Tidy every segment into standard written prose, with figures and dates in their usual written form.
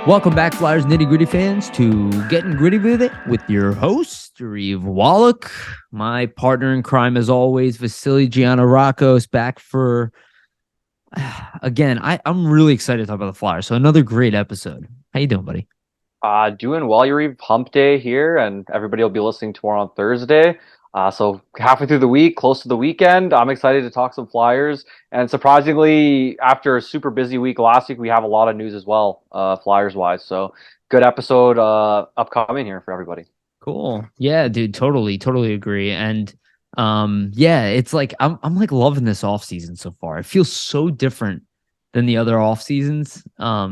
Welcome back, Flyers Nitty Gritty fans, to Getting Gritty with It with your host, Yariv Wolok, my partner in crime, as always, Vasili Gianarakos, back for, again, I'm really excited to talk about the Flyers, so another great episode. How you doing, buddy? Doing well, Yariv. Hump day here, and everybody will be listening tomorrow on Thursday. So halfway through the week, close to the weekend, I'm excited to talk some Flyers. And surprisingly, after a super busy week last week, we have a lot of news as well, Flyers-wise. So good episode upcoming here for everybody. Cool. Yeah, dude, totally agree. And yeah, it's like I'm like loving this off season so far. It feels so different than the other off seasons. Well,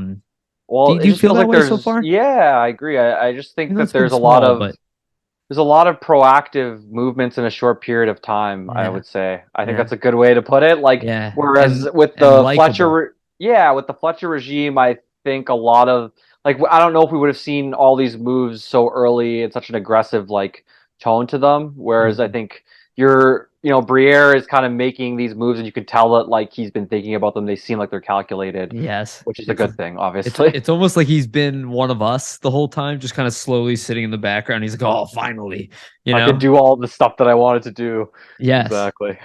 Do it you just feel feels that like way so far? yeah, I agree. I just I think know that it's been there's a lot small, of but there's a lot of proactive movements in a short period of time, I yeah, would say. I think yeah, that's a good way to put it. Like, yeah, whereas with and the likable. with the Fletcher regime, I think a lot of, like, I don't know if we would have seen all these moves so early and such an aggressive, like, tone to them. Whereas I Mhm. think Briere is kind of making these moves and you can tell that, like, he's been thinking about them. They seem like they're calculated, Yes, which is a it's good thing, it's obviously. it's almost like he's been one of us the whole time, just kind of slowly sitting in the background. He's like, "Oh, finally," you I could know? do all the stuff that I wanted to do. Yes. Exactly.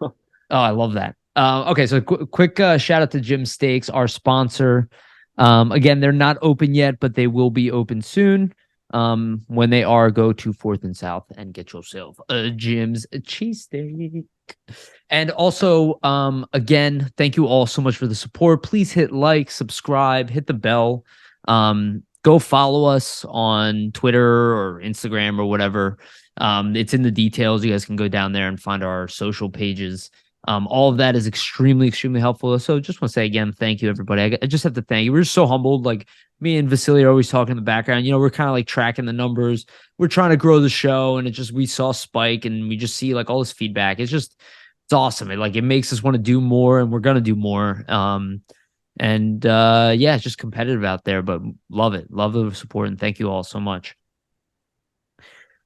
Oh, I love that. Okay, so quick shout out to Jim Steaks, our sponsor. Again, they're not open yet, but they will be open soon. When they are, go to 4th and South and get yourself a Jim's cheesesteak. And also, again, thank you all so much for the support. Please hit like, subscribe, hit the bell. Go follow us on Twitter or Instagram or whatever. It's in the details. You guys can go down there and find our social pages. All of that is extremely helpful. So just want to say again, thank you, everybody. I just have to thank you. We're just so humbled. Like me and Vasili are always talking in the background. We're kind of like tracking the numbers. We're trying to grow the show, and we saw spike, and we just see like all this feedback. It's awesome. It makes us want to do more, and we're gonna do more. And yeah, it's just competitive out there, but love it. Love the support, and thank you all so much.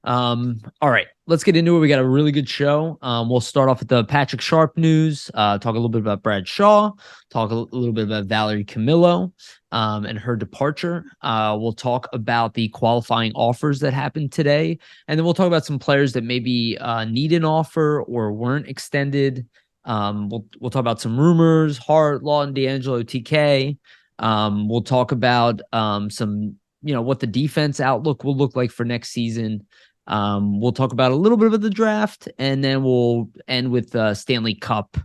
All right, let's get into it. We got a really good show. We'll start off with the Patrick Sharp news, talk a little bit about Brad Shaw, talk a little bit about Val Camillo, and her departure. We'll talk about the qualifying offers that happened today, and then we'll talk about some players that maybe need an offer or weren't extended. We'll talk about some rumors, Hart, Laughton, DeAngelo, TK. We'll talk about some, what the defense outlook will look like for next season. We'll talk about a little bit of the draft, and then we'll end with Stanley Cup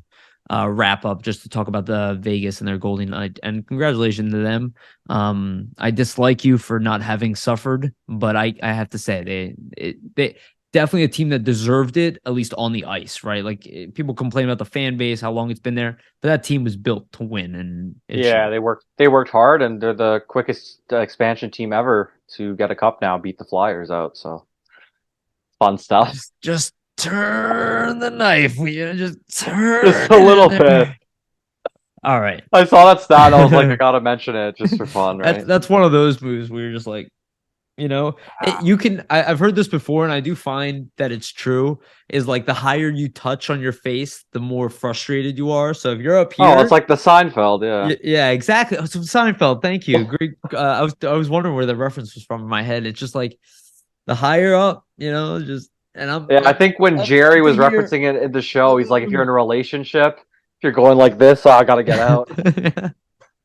wrap up, just to talk about the Vegas and their Golden Knight. And congratulations to them. I dislike you for not having suffered, but I have to say they definitely a team that deserved it, at least on the ice, right? Like people complain about the fan base, how long it's been there, but that team was built to win, and it Yeah, showed. they worked hard, and they're the quickest expansion team ever to get a cup now, beat the Flyers out. So fun stuff. Just turn the knife. We just Just turn a it little in bit. there. All right. I saw that stat, and I was like, I gotta mention it just for fun, right? That's one of those moves where you're just like, you can. I've heard this before, and I do find that it's true. Is like the higher you touch on your face, the more frustrated you are. So if you're up Oh, it's here, like the Seinfeld, yeah. yeah, exactly. Oh, some Seinfeld. Thank you. Great. I was wondering where the reference was from in my head. It's just like the higher up, just and I'm Yeah, I like think when up Jerry to was here. referencing it in the show, he's like, if you're in a relationship, if you're going like this, oh, I gotta get out.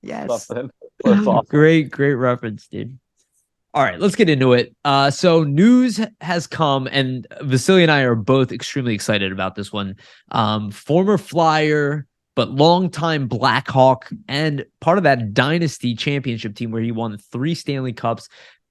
Yes. Something. That's awesome. Great reference, dude. All right, let's get into it. So news has come, and Vasily and I are both extremely excited about this one. Former Flyer, but longtime Blackhawk, and part of that dynasty championship team where he won 3 Stanley Cups.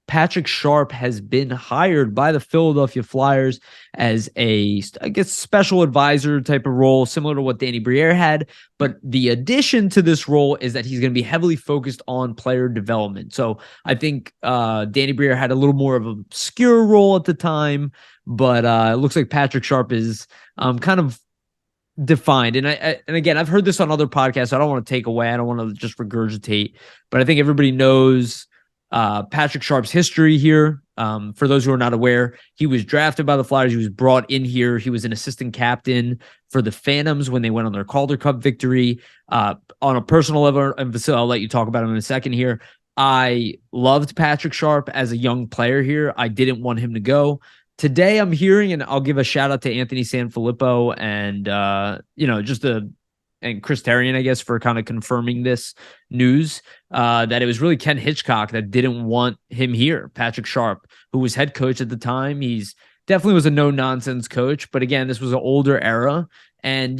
Patrick Sharp has been hired by the Philadelphia Flyers as a, I guess, special advisor type of role, similar to what Danny Briere had. But the addition to this role is that he's going to be heavily focused on player development. So I think Danny Briere had a little more of an obscure role at the time, but it looks like Patrick Sharp is kind of defined. And and again, I've heard this on other podcasts, so I don't want to take away. I don't want to just regurgitate, but I think everybody knows Patrick Sharp's history here. For those who are not aware, he was drafted by the Flyers. He was brought in here. He was an assistant captain for the Phantoms when they went on their Calder Cup victory. On a personal level, and Vasily, I'll let you talk about him in a second here. I loved Patrick Sharp as a young player here. I didn't want him to go. Today I'm hearing, and I'll give a shout out to Anthony Sanfilippo and and Chris Terrian, I guess, for kind of confirming this news, that it was really Ken Hitchcock that didn't want him here. Patrick Sharp, who was head coach at the time, he's definitely was a no-nonsense coach. But again, this was an older era. And,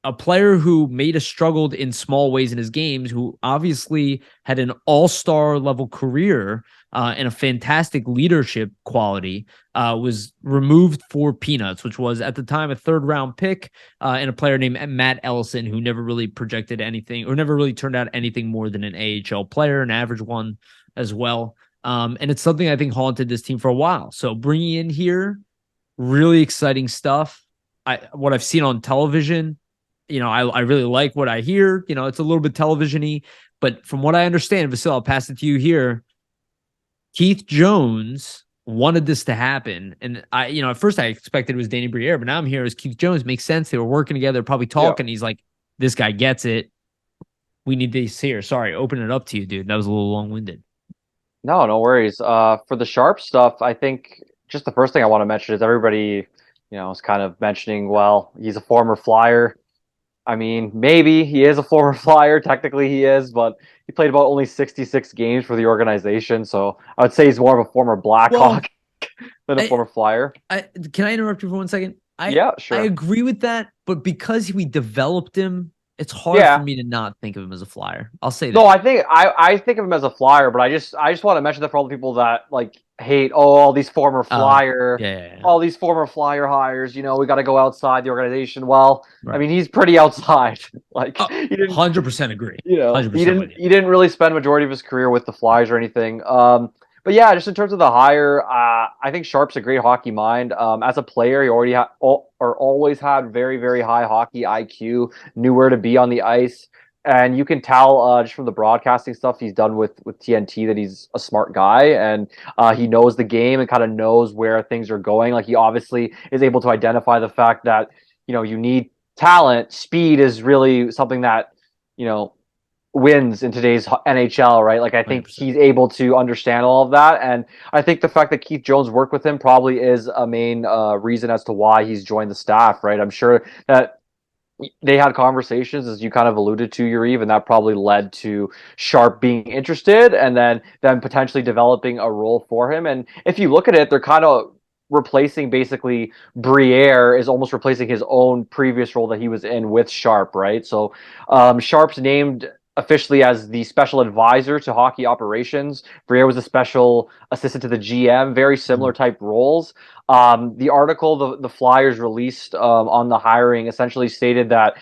a player who made us struggled in small ways in his games, who obviously had an all-star level career and a fantastic leadership quality, was removed for peanuts, which was at the time a third-round pick, and a player named Matt Allison, who never really projected anything or never really turned out anything more than an AHL player, an average one as well. And it's something I think haunted this team for a while. So bringing in here, really exciting stuff. What I've seen on television, I really like what I hear. It's a little bit television-y, but from what I understand, Vasili, I'll pass it to you here. Keith Jones wanted this to happen. And at first I expected it was Danny Briere, but now I'm here as Keith Jones. Makes sense. They were working together, probably talking. Yeah. He's like, this guy gets it. We need this here. Sorry, open it up to you, dude. That was a little long-winded. No worries. For the Sharp stuff, I think just the first thing I want to mention is everybody, is kind of mentioning, well, he's a former Flyer. I mean, maybe he is a former Flyer. Technically, he is, but he played about only 66 games for the organization. So I would say he's more of a former Blackhawk than a former Flyer. Can I interrupt you for 1 second? Yeah, sure. I agree with that, but because we developed him, it's hard for me to not think of him as a Flyer. I'll say that. No, I think of him as a Flyer, but I just want to mention that for all the people that hate all these former Flyer, all these former Flyer hires. We got to go outside the organization. Well, right. I mean, he's pretty outside. He didn't 100% agree. 100% he didn't really spend majority of his career with the Flyers or anything. But yeah, just in terms of the hire, I think Sharp's a great hockey mind. As a player, he already always had very, very high hockey IQ, knew where to be on the ice. And you can tell just from the broadcasting stuff he's done with TNT that he's a smart guy, and he knows the game and kind of knows where things are going. He obviously is able to identify the fact that, you need talent. Speed is really something that, wins in today's NHL, right? I think 100%. He's able to understand all of that. And I think the fact that Keith Jones worked with him probably is a main reason as to why he's joined the staff, right? I'm sure that they had conversations, as you kind of alluded to, Yariv, and that probably led to Sharp being interested and then potentially developing a role for him. And if you look at it, they're kind of replacing basically Briere is almost replacing his own previous role that he was in with Sharp, right? So Sharp's named officially as the special advisor to hockey operations. Briere was a special assistant to the GM, very similar type roles. The article the Flyers released on the hiring essentially stated that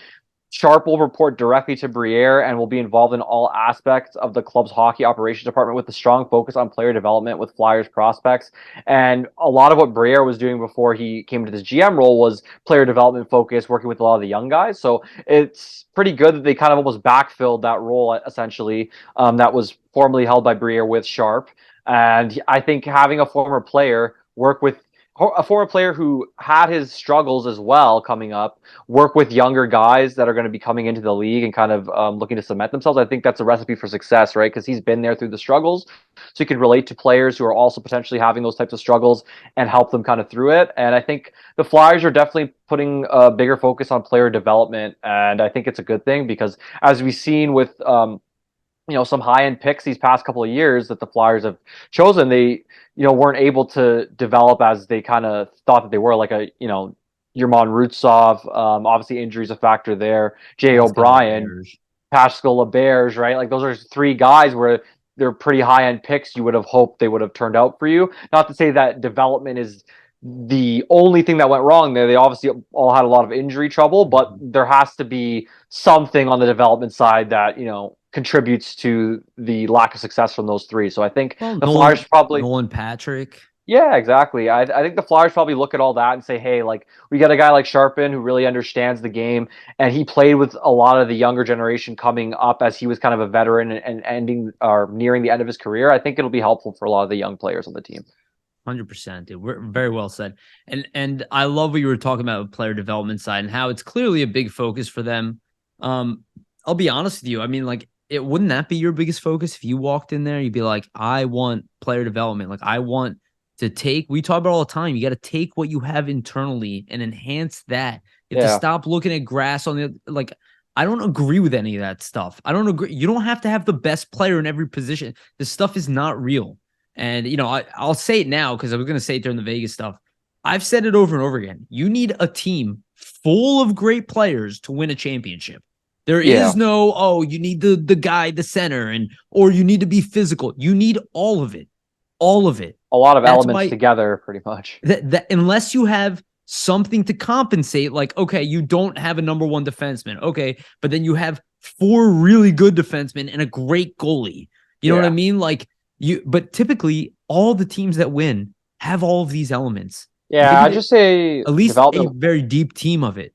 Sharp will report directly to Briere and will be involved in all aspects of the club's hockey operations department with a strong focus on player development with Flyers prospects. And a lot of what Briere was doing before he came to this GM role was player development focus, working with a lot of the young guys. So it's pretty good that they kind of almost backfilled that role, essentially, that was formerly held by Briere with Sharp. And I think having a former player work with a former player who had his struggles as well coming up, work with younger guys that are going to be coming into the league and kind of looking to cement themselves. I think that's a recipe for success, right? Because he's been there through the struggles. So you can relate to players who are also potentially having those types of struggles and help them kind of through it. And I think the Flyers are definitely putting a bigger focus on player development. And I think it's a good thing because as we've seen with some high-end picks these past couple of years that the Flyers have chosen, they, weren't able to develop as they kind of thought that they were, like Yermon Rutsov. Obviously injuries a factor there. Jay O'Brien, Pascal LeBears, right? Those are three guys where they're pretty high-end picks. You would have hoped they would have turned out for you. Not to say that development is the only thing that went wrong there. They obviously all had a lot of injury trouble, but there has to be something on the development side that, contributes to the lack of success from those three. So I think the Flyers probably Nolan Patrick. Yeah, exactly. I think the Flyers probably look at all that and say, hey, we got a guy like Sharpin who really understands the game, and he played with a lot of the younger generation coming up as he was kind of a veteran and ending or nearing the end of his career. I think it'll be helpful for a lot of the young players on the team. 100%, dude. We're very well said. And I love what you were talking about with player development side and how it's clearly a big focus for them. I'll be honest with you. I mean, it wouldn't that be your biggest focus if you walked in there? You'd be like, I want player development. Like I want to take. We talk about all the time. You got to take what you have internally and enhance that. You have to stop looking at grass on the like. I don't agree with any of that stuff. I don't agree. You don't have to have the best player in every position. This stuff is not real. And I'll say it now because I was going to say it during the Vegas stuff. I've said it over and over again. You need a team full of great players to win a championship. There is no, you need the guy, the center, or you need to be physical. You need all of it. All of it. A lot of elements together, pretty much. That unless you have something to compensate, like, okay, you don't have a number one defenseman. Okay, but then you have 4 really good defensemen and a great goalie. You know what I mean? Like but typically all the teams that win have all of these elements. Yeah, I just say at least a very deep team of it.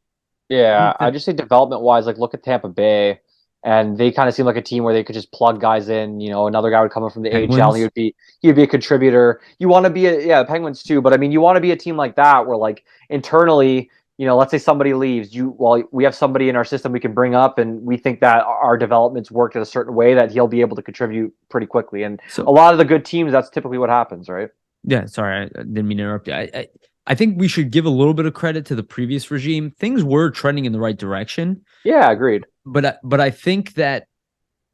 Yeah, I just say development-wise, like look at Tampa Bay, and they kind of seem like a team where they could just plug guys in. Another guy would come in from the AHL, and he'd be a contributor. You want to be Penguins too, but I mean, you want to be a team like that where like internally, let's say somebody leaves, we have somebody in our system we can bring up, and we think that our development's worked in a certain way that he'll be able to contribute pretty quickly. And so, a lot of the good teams, that's typically what happens, right? Yeah, sorry, I didn't mean to interrupt you. I think we should give a little bit of credit to the previous regime. Things were trending in the right direction. Yeah, agreed. But I think that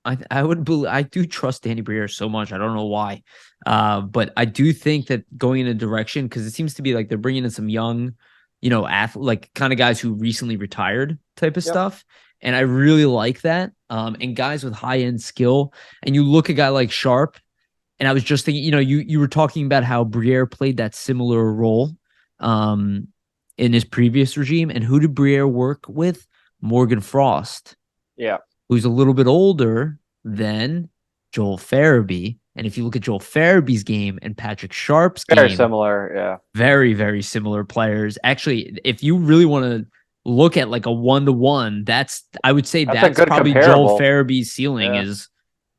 I do trust Danny Briere so much. I don't know why, but I do think that going in a direction, because it seems to be like they're bringing in some young, like kind of guys who recently retired type of stuff, and I really like that. And guys with high end skill. And you look at a guy like Sharp, and I was just thinking, you were talking about how Briere played that similar role in his previous regime. And who did Briere work with? Morgan Frost. Yeah. Who's a little bit older than Joel Farabee. And if you look at Joel Farabee's game and Patrick Sharp's game, very similar, yeah. Very, very similar players. Actually, if you really want to look at like a 1-to-1, I would say that's probably Joel Farabee's ceiling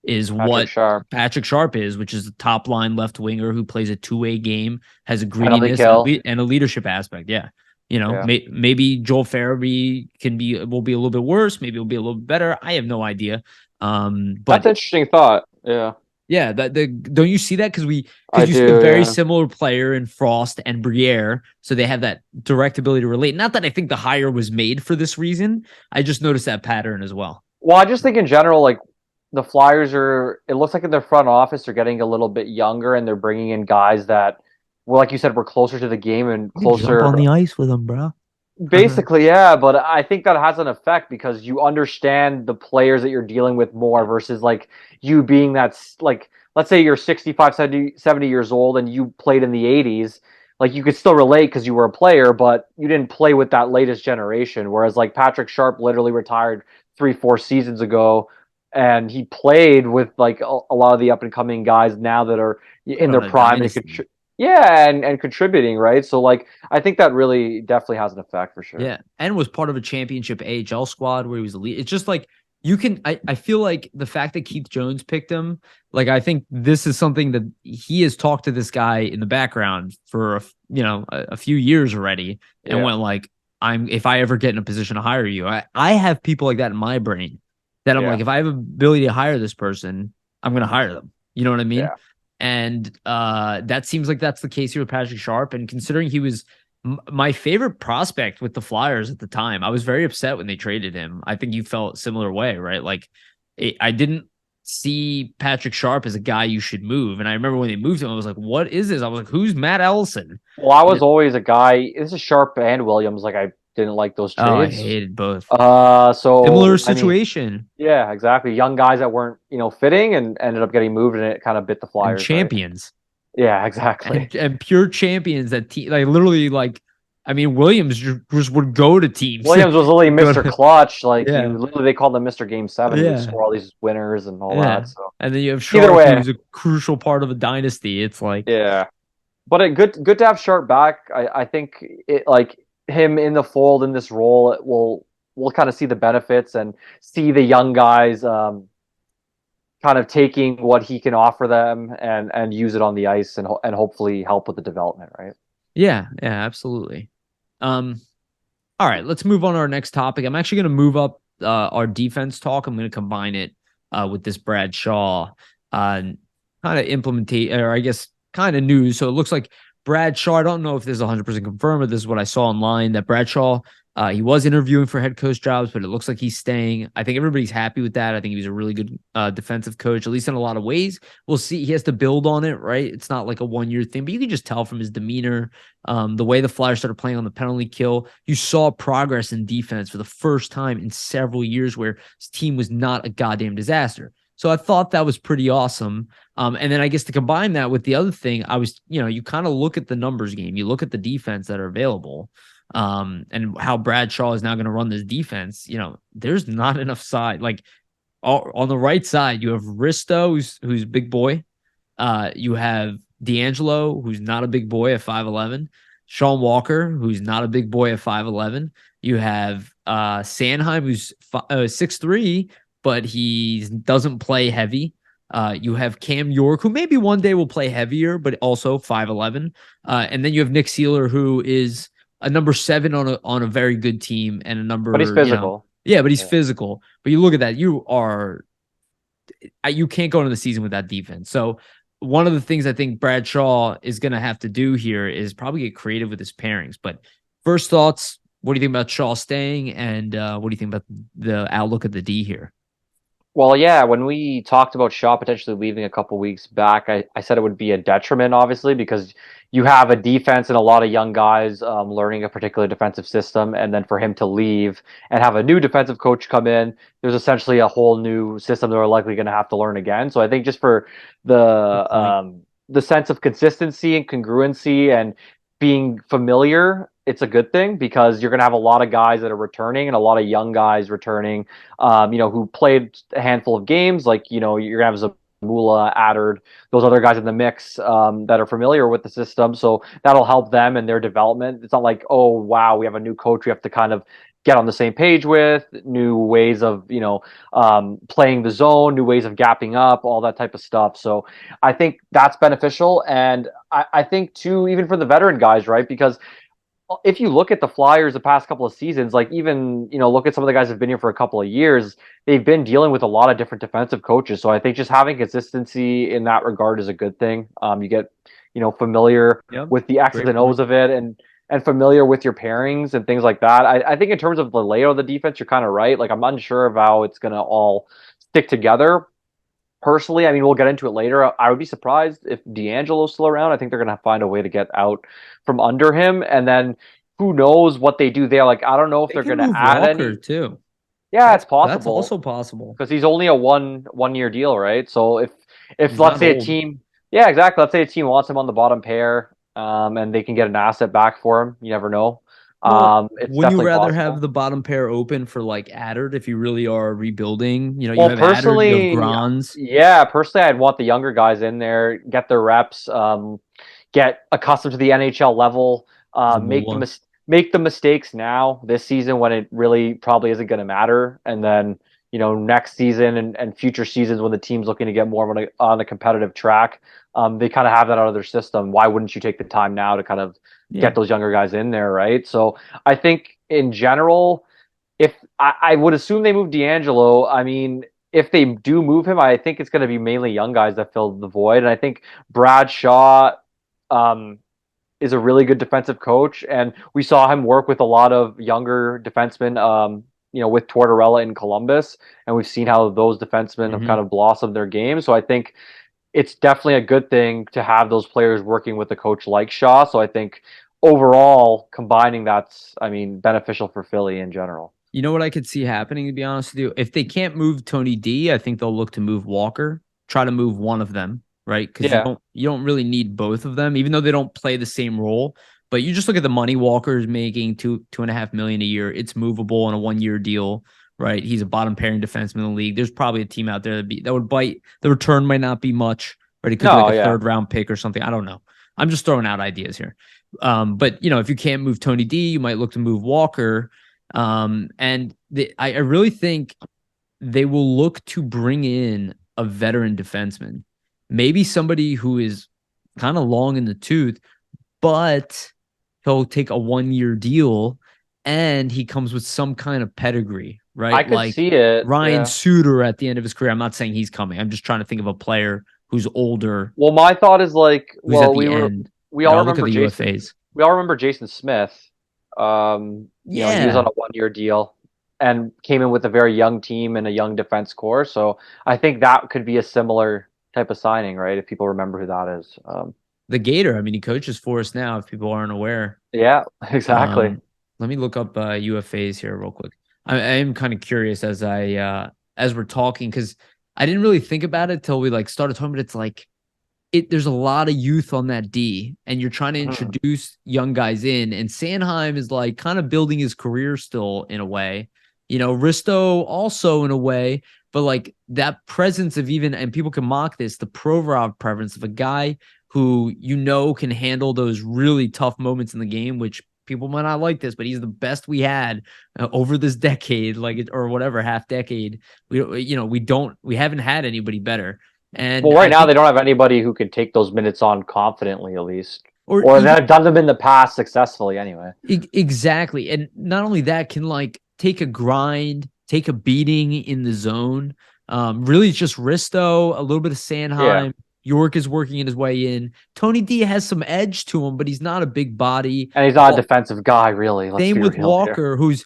is what Patrick Sharp is, which is a top line left winger who plays a two-way game, has a grittiness and a leadership aspect. Yeah. Maybe Joel Farabee will be a little bit worse. Maybe it'll be a little bit better. I have no idea. But that's an interesting thought. Yeah. Yeah. Don't you see that? Because you see a very similar player in Frost and Briere. So they have that direct ability to relate. Not that I think the hire was made for this reason. I just noticed that pattern as well. Well, I just think in general, like, the Flyers it looks like in their front office, they're getting a little bit younger, and they're bringing in guys that, well, like you said, we're closer to the game and closer on the ice with them, bro. Basically, yeah, but I think that has an effect because you understand the players that you're dealing with more versus like you being like, let's say you're 65, 70 years old and you played in the 80s. Like you could still relate because you were a player, but you didn't play with that latest generation. Whereas like Patrick Sharp literally retired 3-4 seasons ago. And he played with like a lot of the up and coming guys now that are in their prime and contributing, right? So like I think that really definitely has an effect for sure. Yeah, and was part of a championship AHL squad where he was elite. It's just like I feel like the fact that Keith Jones picked him, like I think this is something that he has talked to this guy in the background for a few years already, and went like, if I ever get in a position to hire you, I have people like that in my brain. That I'm like, if I have ability to hire this person, I'm going to hire them. You know what I mean? Yeah. And that seems like that's the case here with Patrick Sharp. And considering he was my favorite prospect with the Flyers at the time, I was very upset when they traded him. I think you felt a similar way, right? Like I didn't see Patrick Sharp as a guy you should move. And I remember when they moved him, I was like, what is this? I was like, who's Matt Allison? Well, I was always a guy. This is Sharp and Williams. Like I didn't like those trades. Oh, I hated both. So similar situation. Yeah, exactly. Young guys that weren't, fitting and ended up getting moved, and it kind of bit the Flyers. And champions. Right? Yeah, exactly. And pure champions that literally Williams just would go to teams. Williams was literally Mr. Clutch. Like literally they called him Mr. Game 7. He would score all these winners and all that. So and then you have Sharp, who's a crucial part of a dynasty. It's like but good to have Sharp back. I think it like him in the fold in this role, we'll kind of see the benefits and see the young guys kind of taking what he can offer them and use it on the ice and hopefully help with the development, right? Yeah, absolutely. All right, let's move on to our next topic. I'm actually going to move up our defense talk. I'm going to combine it with this Brad Shaw kind of implementate, or I guess kind of news. So it looks like Brad Shaw, I don't know if this is 100% confirmed, but this is what I saw online, that Brad Shaw, he was interviewing for head coach jobs, but it looks like he's staying. I think everybody's happy with that. I think he was a really good defensive coach, at least in a lot of ways. We'll see. He has to build on it, right? It's not like a one-year thing, but you can just tell from his demeanor, the way the Flyers started playing on the penalty kill. You saw progress in defense for the first time in several years where his team was not a goddamn disaster. So I thought that was pretty awesome. And then I guess to combine that with the other thing, you kind of look at the numbers game. You look at the defense that are available, and how Bradshaw is now going to run this defense. There's not enough side. Like on the right side, you have Risto, who's big boy. You have DeAngelo, who's not a big boy at 5'11". Sean Walker, who's not a big boy at 5'11". You have Sanheim, who's 6'3", but he doesn't play heavy. You have Cam York, who maybe one day will play heavier, but also 5'11". And then you have Nick Seeler, who is a number 7 on a very good team, and a number. But he's physical. But he's physical. But you look at that, you can't go into the season with that defense. So one of the things I think Bradshaw is going to have to do here is probably get creative with his pairings. But first thoughts, what do you think about Shaw staying, and what do you think about the outlook of the D here? Well, yeah, when we talked about Shaw potentially leaving a couple weeks back, I said it would be a detriment, obviously, because you have a defense and a lot of young guys learning a particular defensive system, and then for him to leave and have a new defensive coach come in, there's essentially a whole new system they're likely going to have to learn again. So I think just for the sense of consistency and congruency and being familiar, it's a good thing, because you're going to have a lot of guys that are returning and a lot of young guys returning, who played a handful of games. Like, you're going to have Zamula, Adard, those other guys in the mix that are familiar with the system. So that'll help them in their development. It's not like, oh, wow, we have a new coach we have to kind of get on the same page with, new ways of, playing the zone, new ways of gapping up, all that type of stuff. So I think that's beneficial. And I think, too, even for the veteran guys, right? Because if you look at the Flyers the past couple of seasons, like even, look at some of the guys who've been here for a couple of years, they've been dealing with a lot of different defensive coaches. So I think just having consistency in that regard is a good thing. You get, familiar with the X's and O's of it, and familiar with your pairings and things like that. I think in terms of the layout of the defense, you're kind of right. Like, I'm unsure of how it's going to all stick together. Personally, I mean, we'll get into it later. I would be surprised if DeAngelo's still around. I think they're going to find a way to get out from under him. And then who knows what they do there. Like, I don't know if they're going to add Walker any. Too. Yeah, it's possible. That's also possible. Because he's only a one-year deal, right? So if let's say a team. Yeah, exactly. Let's say a team wants him on the bottom pair, and they can get an asset back for him. You never know. Wouldn't you rather have the bottom pair open for like Adard if you really are rebuilding? You have Adard, you have Grans. Yeah, personally, I'd want the younger guys in there, get their reps, get accustomed to the NHL level, make the mistakes now this season when it really probably isn't going to matter, and then next season and future seasons when the team's looking to get more on a competitive track, they kind of have that out of their system. Why wouldn't you take the time now to kind of get those younger guys in there, right? So I think in general, if I would assume they move DeAngelo, I mean, if they do move him, I think it's going to be mainly young guys that fill the void. And I think Brad Shaw is a really good defensive coach, and we saw him work with a lot of younger defensemen, with Tortorella in Columbus, and we've seen how those defensemen have kind of blossomed their game. So I think it's definitely a good thing to have those players working with a coach like Shaw. So I think overall, combining that's, beneficial for Philly in general. You know what I could see happening, to be honest with you? If they can't move Tony D, I think they'll look to move Walker, try to move one of them, right? Because you don't really need both of them, even though they don't play the same role. But you just look at the money Walker's making, $2.5 million a year. It's movable on a 1-year deal, right? He's a bottom pairing defenseman in the league. There's probably a team out there that would bite. The return might not be much, right? It could be like a 3rd round pick or something. I don't know. I'm just throwing out ideas here. But if you can't move Tony D, you might look to move Walker. I really think they will look to bring in a veteran defenseman, maybe somebody who is kind of long in the tooth, but he'll take a 1-year deal and he comes with some kind of pedigree, right? I could see it. Ryan Yeah. Suter at the end of his career. I'm not saying he's coming. I'm just trying to think of a player who's older, Well, my thought is like, who's at well, the end. we Here, all I'll look at remember the Jason. UFAs. We all remember Jason Smith. He was on Yeah. a 1 year deal and came in with a very young team and a young defense core. So I think that could be a similar type of signing, right? If people remember who that is. The Gator. I mean, he coaches for us now, if people aren't aware. Yeah, exactly. Let me look up UFAs here real quick. I am kind of curious as we're talking, because I didn't really think about it till we like started talking, but it's like there's a lot of youth on that D, and you're trying to introduce young guys in, and Sanheim is like kind of building his career still in a way. Risto also in a way, but like that presence of even, and people can mock this, the Provorov presence of a guy who can handle those really tough moments in the game, which people might not like this, but he's the best we had over this decade, or whatever, half decade. We haven't had anybody better. And well, right now they don't have anybody who can take those minutes on confidently, at least, or even, they've done them in the past successfully anyway. Exactly, and not only that, can like take a grind, take a beating in the zone. Really, it's just Risto, a little bit of Sanheim. Yeah. York is working in his way in. Tony D has some edge to him, but he's not a big body, and he's not a defensive guy, really. Same with Walker, who's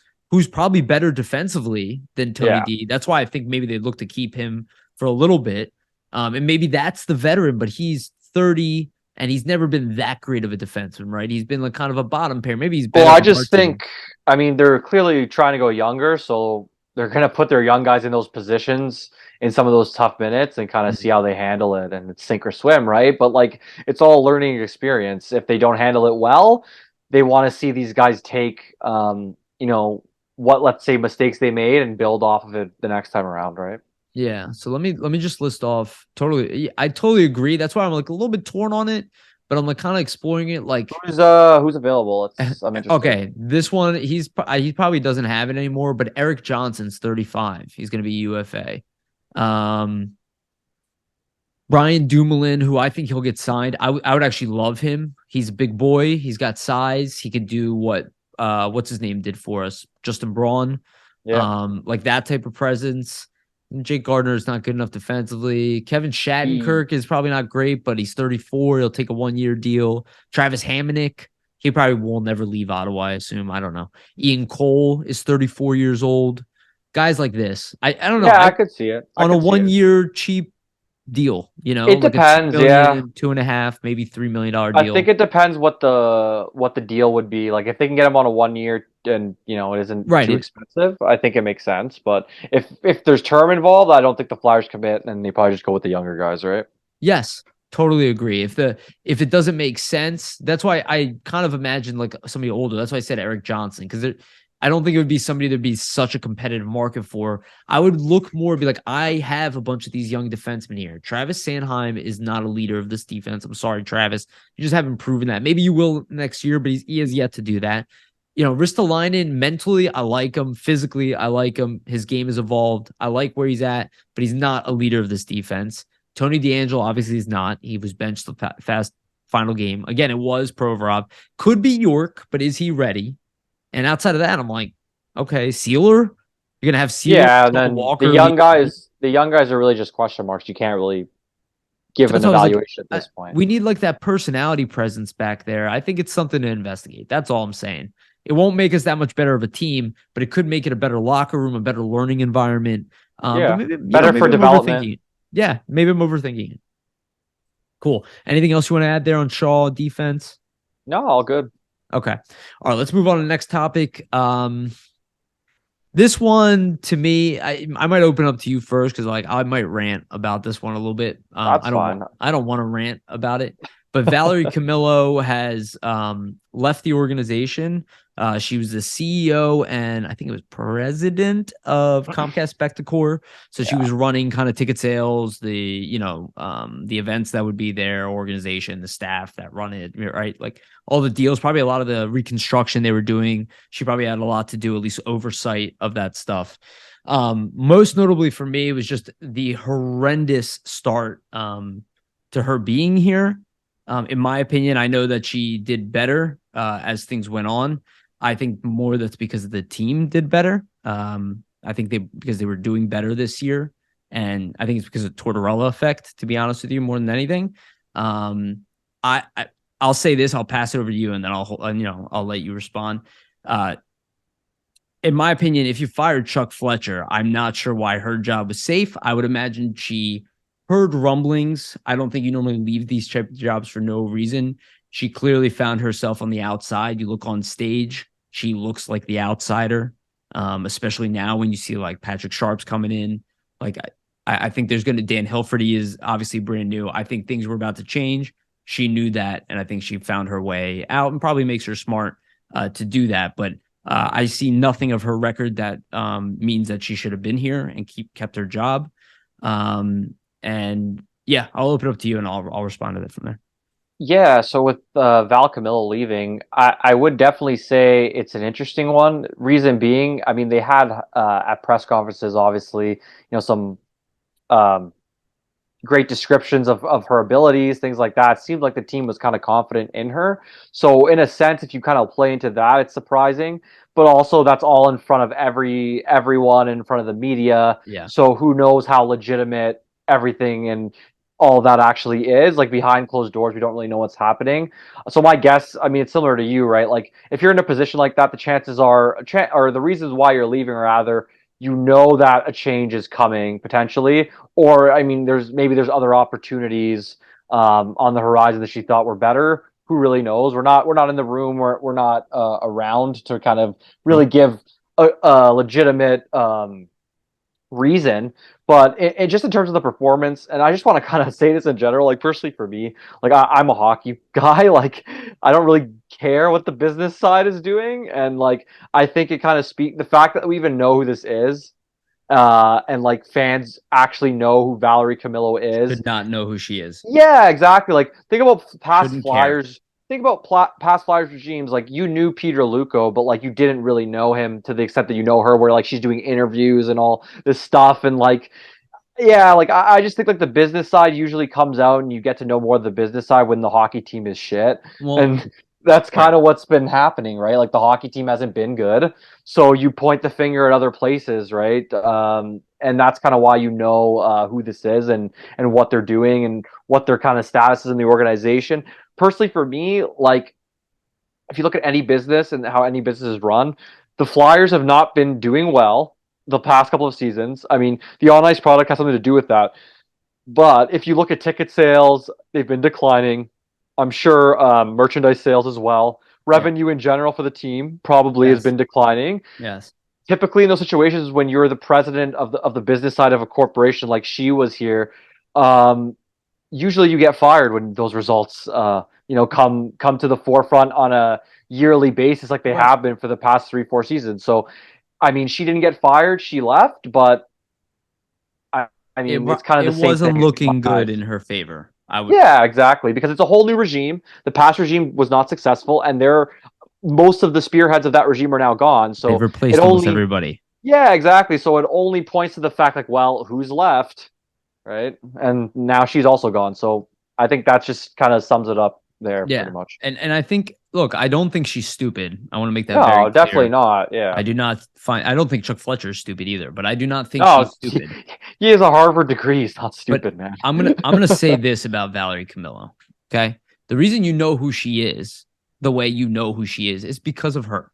probably better defensively than Tony D. That's why I think maybe they look to keep him for a little bit. And maybe that's the veteran, but he's 30 and he's never been that great of a defenseman, right? He's been like kind of a bottom pair. Maybe he's better. Well, I just think, they're clearly trying to go younger, so they're going to put their young guys in those positions in some of those tough minutes and kind of see how they handle it, and it's sink or swim, right? But like, it's all a learning experience. If they don't handle it well, they want to see these guys take, what, let's say, mistakes they made and build off of it the next time around, right? Yeah. So let me just list off I totally agree. That's why I'm like a little bit torn on it, but I'm like kind of exploring it. Like who's available? I'm interested. Okay, this one he probably doesn't have it anymore, but Eric Johnson's 35. He's going to be UFA. Brian Dumoulin, who I think he'll get signed. I would actually love him. He's a big boy. He's got size. He could do what's his name did for us, Justin Braun. Yeah. Like that type of presence. Jake Gardner is not good enough defensively. Kevin Shattenkirk is probably not great, but he's 34. He'll take a 1-year deal. Travis Hamonic, he probably will never leave Ottawa, I assume. I don't know. Ian Cole is 34 years old. Guys like this. I don't know. Yeah, I could see it. On a 1-year cheap deal, It depends. $2.5, maybe $3 million deal. I think it depends what the deal would be. Like if they can get him on a 1 year and it isn't too expensive, I think it makes sense. But if there's term involved, I don't think the Flyers commit, and they probably just go with the younger guys, right? Yes, totally agree. If it doesn't make sense, that's why I kind of imagine like somebody older. That's why I said Eric Johnson, because I don't think it would be somebody that'd be such a competitive market for. I would look more, be like, I have a bunch of these young defensemen here. Travis Sanheim is not a leader of this defense. I'm sorry, Travis. You just haven't proven that. Maybe you will next year, but he has yet to do that. Ristolainen, mentally, I like him. Physically, I like him. His game has evolved. I like where he's at, but he's not a leader of this defense. Tony DeAngelo, obviously, is not. He was benched the fast final game. Again, it was Provorov. Could be York, but is he ready? And outside of that, I'm like, okay, Sealer? You're going to have Sealer? Yeah, and then Walker, the young guys are really just question marks. You can't really give an evaluation at this point. We need like that personality presence back there. I think it's something to investigate. That's all I'm saying. It won't make us that much better of a team, but it could make it a better locker room, a better learning environment. Better for development. Yeah, maybe I'm overthinking it. Cool. Anything else you want to add there on Shaw defense? No, all good. Okay. All right, let's move on to the next topic. This one, to me, I might open up to you first because I might rant about this one a little bit. That's fine. I don't want to rant about it. But Valerie Camillo has left the organization. She was the CEO and I think it was president of Comcast Spectacor. So she was running kind of ticket sales, the events that would be their organization, the staff that run it, right? Like all the deals, probably a lot of the reconstruction they were doing. She probably had a lot to do, at least oversight of that stuff. Most notably for me, it was just the horrendous start to her being here. In my opinion, I know that she did better as things went on. I think more that's because the team did better. I think because they were doing better this year. And I think it's because of Tortorella effect, to be honest with you, more than anything. I I'll say this, I'll pass it over to you, and then I'll let you respond. In my opinion, if you fired Chuck Fletcher, I'm not sure why her job was safe. I would imagine she heard rumblings. I don't think you normally leave these type of jobs for no reason. She clearly found herself on the outside. You look on stage, she looks like the outsider, especially now when you see like Patrick Sharp's coming in. Like I think there's going to Dan Hilferty is obviously brand new. I think things were about to change. She knew that, and I think she found her way out, and probably makes her smart to do that. But I see nothing of her record that means that she should have been here and kept her job. And yeah, I'll open it up to you, and I'll respond to that from there. Yeah, so with Val Camillo leaving, I would definitely say it's an interesting one. Reason being, I mean, they had at press conferences, obviously, some great descriptions of her abilities, things like that. It seemed like the team was kind of confident in her. So in a sense, if you kind of play into that, it's surprising. But also that's all in front of everyone, in front of the media. Yeah. So who knows how legitimate everything and all that actually is. Like behind closed doors, we don't really know what's happening. So my guess, I mean, it's similar to you, right? Like if you're in a position like that, the chances are, or the reasons why you're leaving are either you know that a change is coming potentially, or I mean, there's other opportunities on the horizon that she thought were better. Who really knows? We're not in the room. We're not around to kind of really give a legitimate reason. But just in terms of the performance, and I just want to kind of say this in general, like personally for me, like I'm a hockey guy, like I don't really care what the business side is doing, and like I think it kind of the fact that we even know who this is, and like fans actually know who Valerie Camillo is. Should not know who she is. Yeah, exactly. Like think about past Flyers. Think about past Flyers regimes. Like you knew Peter Luco, but like you didn't really know him to the extent that you know her, where like she's doing interviews and all this stuff, and like yeah, like I just think like the business side usually comes out, and you get to know more of the business side when the hockey team is shit. Well, and that's kind of what's been happening, right? Like the hockey team hasn't been good, so you point the finger at other places, right? And that's kind of why you know who this is and what they're doing and what their kind of status is in the organization. Personally, for me, like if you look at any business and how any business is run, the Flyers have not been doing well the past couple of seasons. I mean, the on-ice product has something to do with that. But if you look at ticket sales, they've been declining. I'm sure merchandise sales as well. Revenue in general for the team probably has been declining. Yes. Typically in those situations when you're the president of the business side of a corporation like she was here, usually you get fired when those results come to the forefront on a yearly basis like they have been for the past 3-4 seasons. So I mean, she didn't get fired, she left, but I mean it's kind of the same thing. It wasn't looking good in her favor. Yeah, exactly, because it's a whole new regime. The past regime was not successful, and most of the spearheads of that regime are now gone. So they've replaced almost everybody. Yeah, exactly. So it only points to the fact like, well, who's left? Right? And now she's also gone. So I think that just kind of sums it up there pretty much. And I think, look, I don't think she's stupid. I want to make that very clear. Definitely not. Yeah. I don't think Chuck Fletcher is stupid either, but I do not think she's stupid. He has a Harvard degree. He's not stupid, man. I'm gonna say this about Valerie Camillo. Okay. The reason you know who she is, the way you know who she is because of her.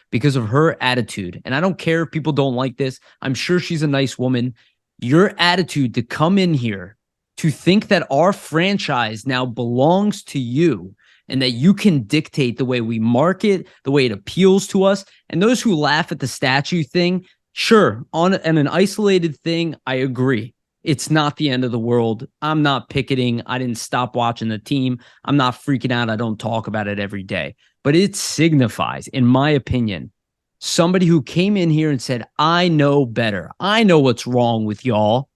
Because of her attitude. And I don't care if people don't like this. I'm sure she's a nice woman. Your attitude to come in here, to think that our franchise now belongs to you and that you can dictate the way we market, the way it appeals to us. And those who laugh at the statue thing, sure, on an isolated thing, I agree. It's not the end of the world. I'm not picketing. I didn't stop watching the team. I'm not freaking out. I don't talk about it every day. But it signifies, in my opinion, somebody who came in here and said, I know better. I know what's wrong with y'all.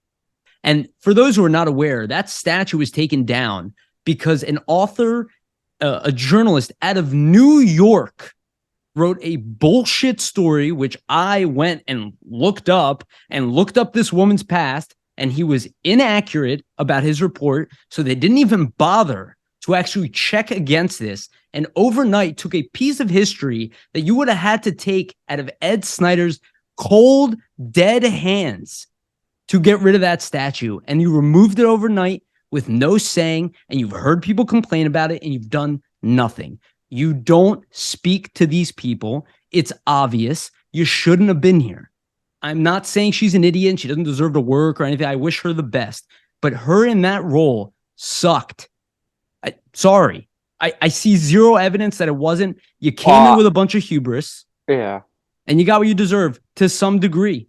And for those who are not aware, that statue was taken down because an author, a journalist out of New York, wrote a bullshit story, which I went and looked up this woman's past, and he was inaccurate about his report. So they didn't even bother to actually check against this, and overnight took a piece of history that you would have had to take out of Ed Snyder's cold, dead hands to get rid of that statue, and you removed it overnight with no saying, and you've heard people complain about it, and you've done nothing. You don't speak to these people. It's obvious. You shouldn't have been here. I'm not saying she's an idiot and she doesn't deserve to work or anything. I wish her the best. But her in that role sucked. Sorry. I see zero evidence that it wasn't. You came in with a bunch of hubris. Yeah. And you got what you deserve to some degree.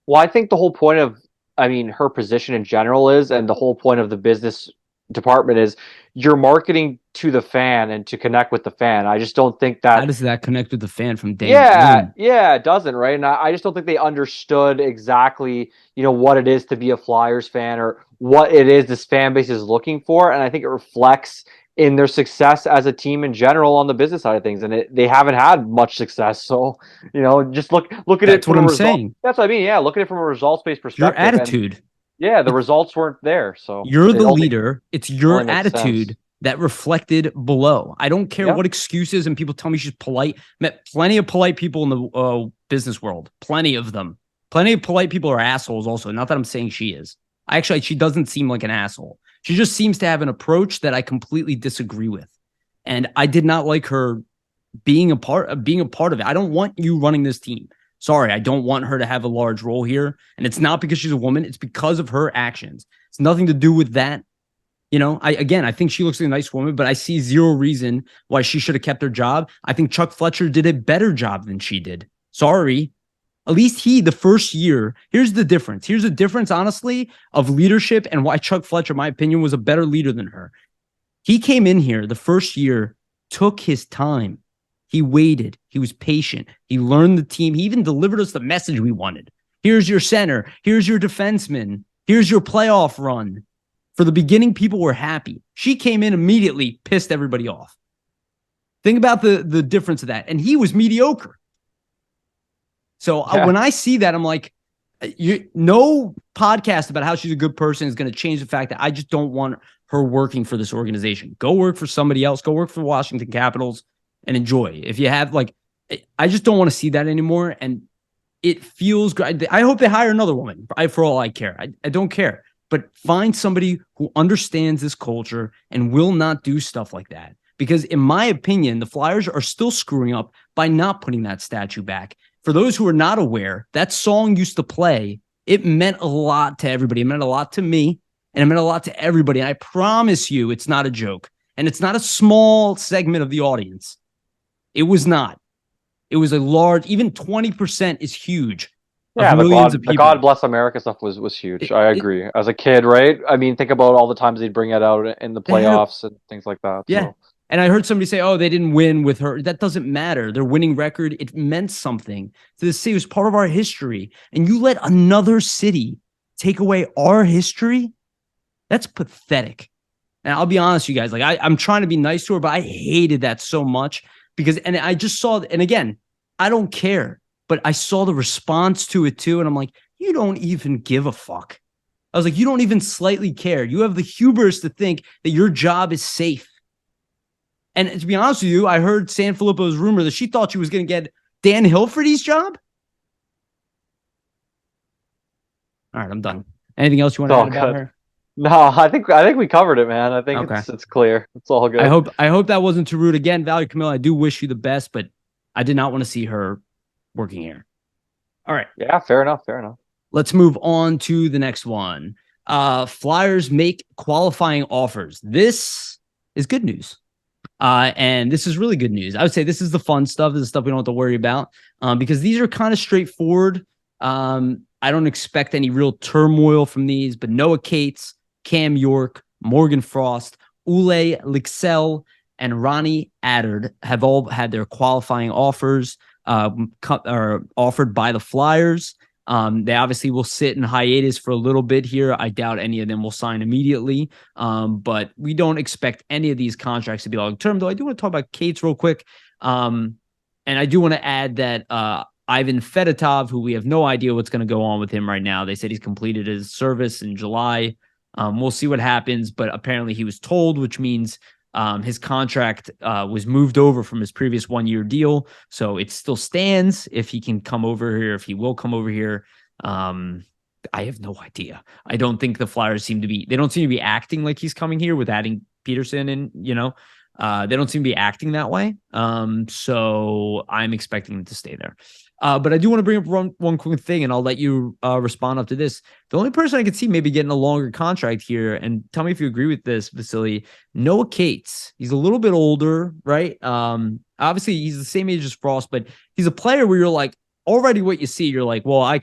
Well, I think the whole point of, her position in general is, and the whole point of the business department is, you're marketing to the fan and to connect with the fan. I just don't think that... How does that connect with the fan from day one? Yeah, it doesn't, right? And I just don't think they understood exactly, what it is to be a Flyers fan or what it is this fan base is looking for. And I think it reflects in their success as a team in general on the business side of things. And they haven't had much success. So, just look at it. That's what I'm saying. That's what I mean. Yeah, look at it from a results-based perspective. Your attitude. Yeah, the results weren't there. So you're the leader. It's your attitude that reflected below. I don't care what excuses, and people tell me she's polite. Met plenty of polite people in the business world. Plenty of them. Plenty of polite people are assholes also. Not that I'm saying she is. She doesn't seem like an asshole. She just seems to have an approach that I completely disagree with. And I did not like her being a part of it. I don't want you running this team. Sorry, I don't want her to have a large role here. And it's not because she's a woman. It's because of her actions. It's nothing to do with that. I think she looks like a nice woman, but I see zero reason why she should have kept her job. I think Chuck Fletcher did a better job than she did. Sorry. At least the first year, here's the difference. Here's the difference, honestly, of leadership and why Chuck Fletcher, in my opinion, was a better leader than her. He came in here the first year, took his time. He waited. He was patient. He learned the team. He even delivered us the message we wanted. Here's your center. Here's your defenseman. Here's your playoff run. For the beginning, people were happy. She came in immediately, pissed everybody off. Think about the difference of that. And he was mediocre. So when I see that, I'm like, no podcast about how she's a good person is going to change the fact that I just don't want her working for this organization. Go work for somebody else. Go work for the Washington Capitals and enjoy. If you have, I just don't want to see that anymore. And it feels great. I hope they hire another woman for all I care. I don't care. But find somebody who understands this culture and will not do stuff like that. Because in my opinion, the Flyers are still screwing up by not putting that statue back. For those who are not aware, that song used to play. It meant a lot to everybody. It meant a lot to me, and it meant a lot to everybody. And I promise you, it's not a joke. And it's not a small segment of the audience. It was not. It was a large, even 20% is huge. Yeah, the God Bless America stuff was huge. I agree. As a kid, right? Think about all the times they'd bring it out in the playoffs and things like that. Yeah. So. And I heard somebody say, they didn't win with her. That doesn't matter. Their winning record, it meant something to the city. It was part of our history. And you let another city take away our history? That's pathetic. And I'll be honest with you guys. I'm trying to be nice to her, but I hated that so much because, and I just saw, and again, I don't care, but I saw the response to it too. And I'm like, you don't even give a fuck. I was like, you don't even slightly care. You have the hubris to think that your job is safe. And to be honest with you, I heard Sanfilippo's rumor that she thought she was going to get Dan Hilferty's job. All right, I'm done. Anything else you want to add about her? No, I think we covered it, man. I think it's clear. It's all good. I hope that wasn't too rude. Again, Val Camillo, I do wish you the best, but I did not want to see her working here. All right. Yeah, fair enough. Let's move on to the next one. Flyers make qualifying offers. This is good news. And this is really good news. I would say this is the fun stuff. This is stuff we don't have to worry about because these are kind of straightforward. I don't expect any real turmoil from these, but Noah Cates, Cam York, Morgan Frost, Ule Lixell, and Ronnie Adard have all had their qualifying offers offered by the Flyers. They obviously will sit in hiatus for a little bit here. I doubt any of them will sign immediately, but we don't expect any of these contracts to be long-term, though I do want to talk about Cates real quick. And I do want to add that Ivan Fedotov, who we have no idea what's going to go on with him right now. They said he's completed his service in July. We'll see what happens, but apparently he was told, which means His contract was moved over from his previous 1-year deal, so it still stands if he can come over here, if he will come over here. I have no idea. I don't think the Flyers they don't seem to be acting like he's coming here with adding Peterson and, they don't seem to be acting that way. So I'm expecting him to stay there. But I do want to bring up one quick thing, and I'll let you respond up to this. The only person I could see maybe getting a longer contract here, and tell me if you agree with this, Vasili, Noah Cates. He's a little bit older, right? Obviously, he's the same age as Frost, but he's a player where you're like, already what you see, you're like, well,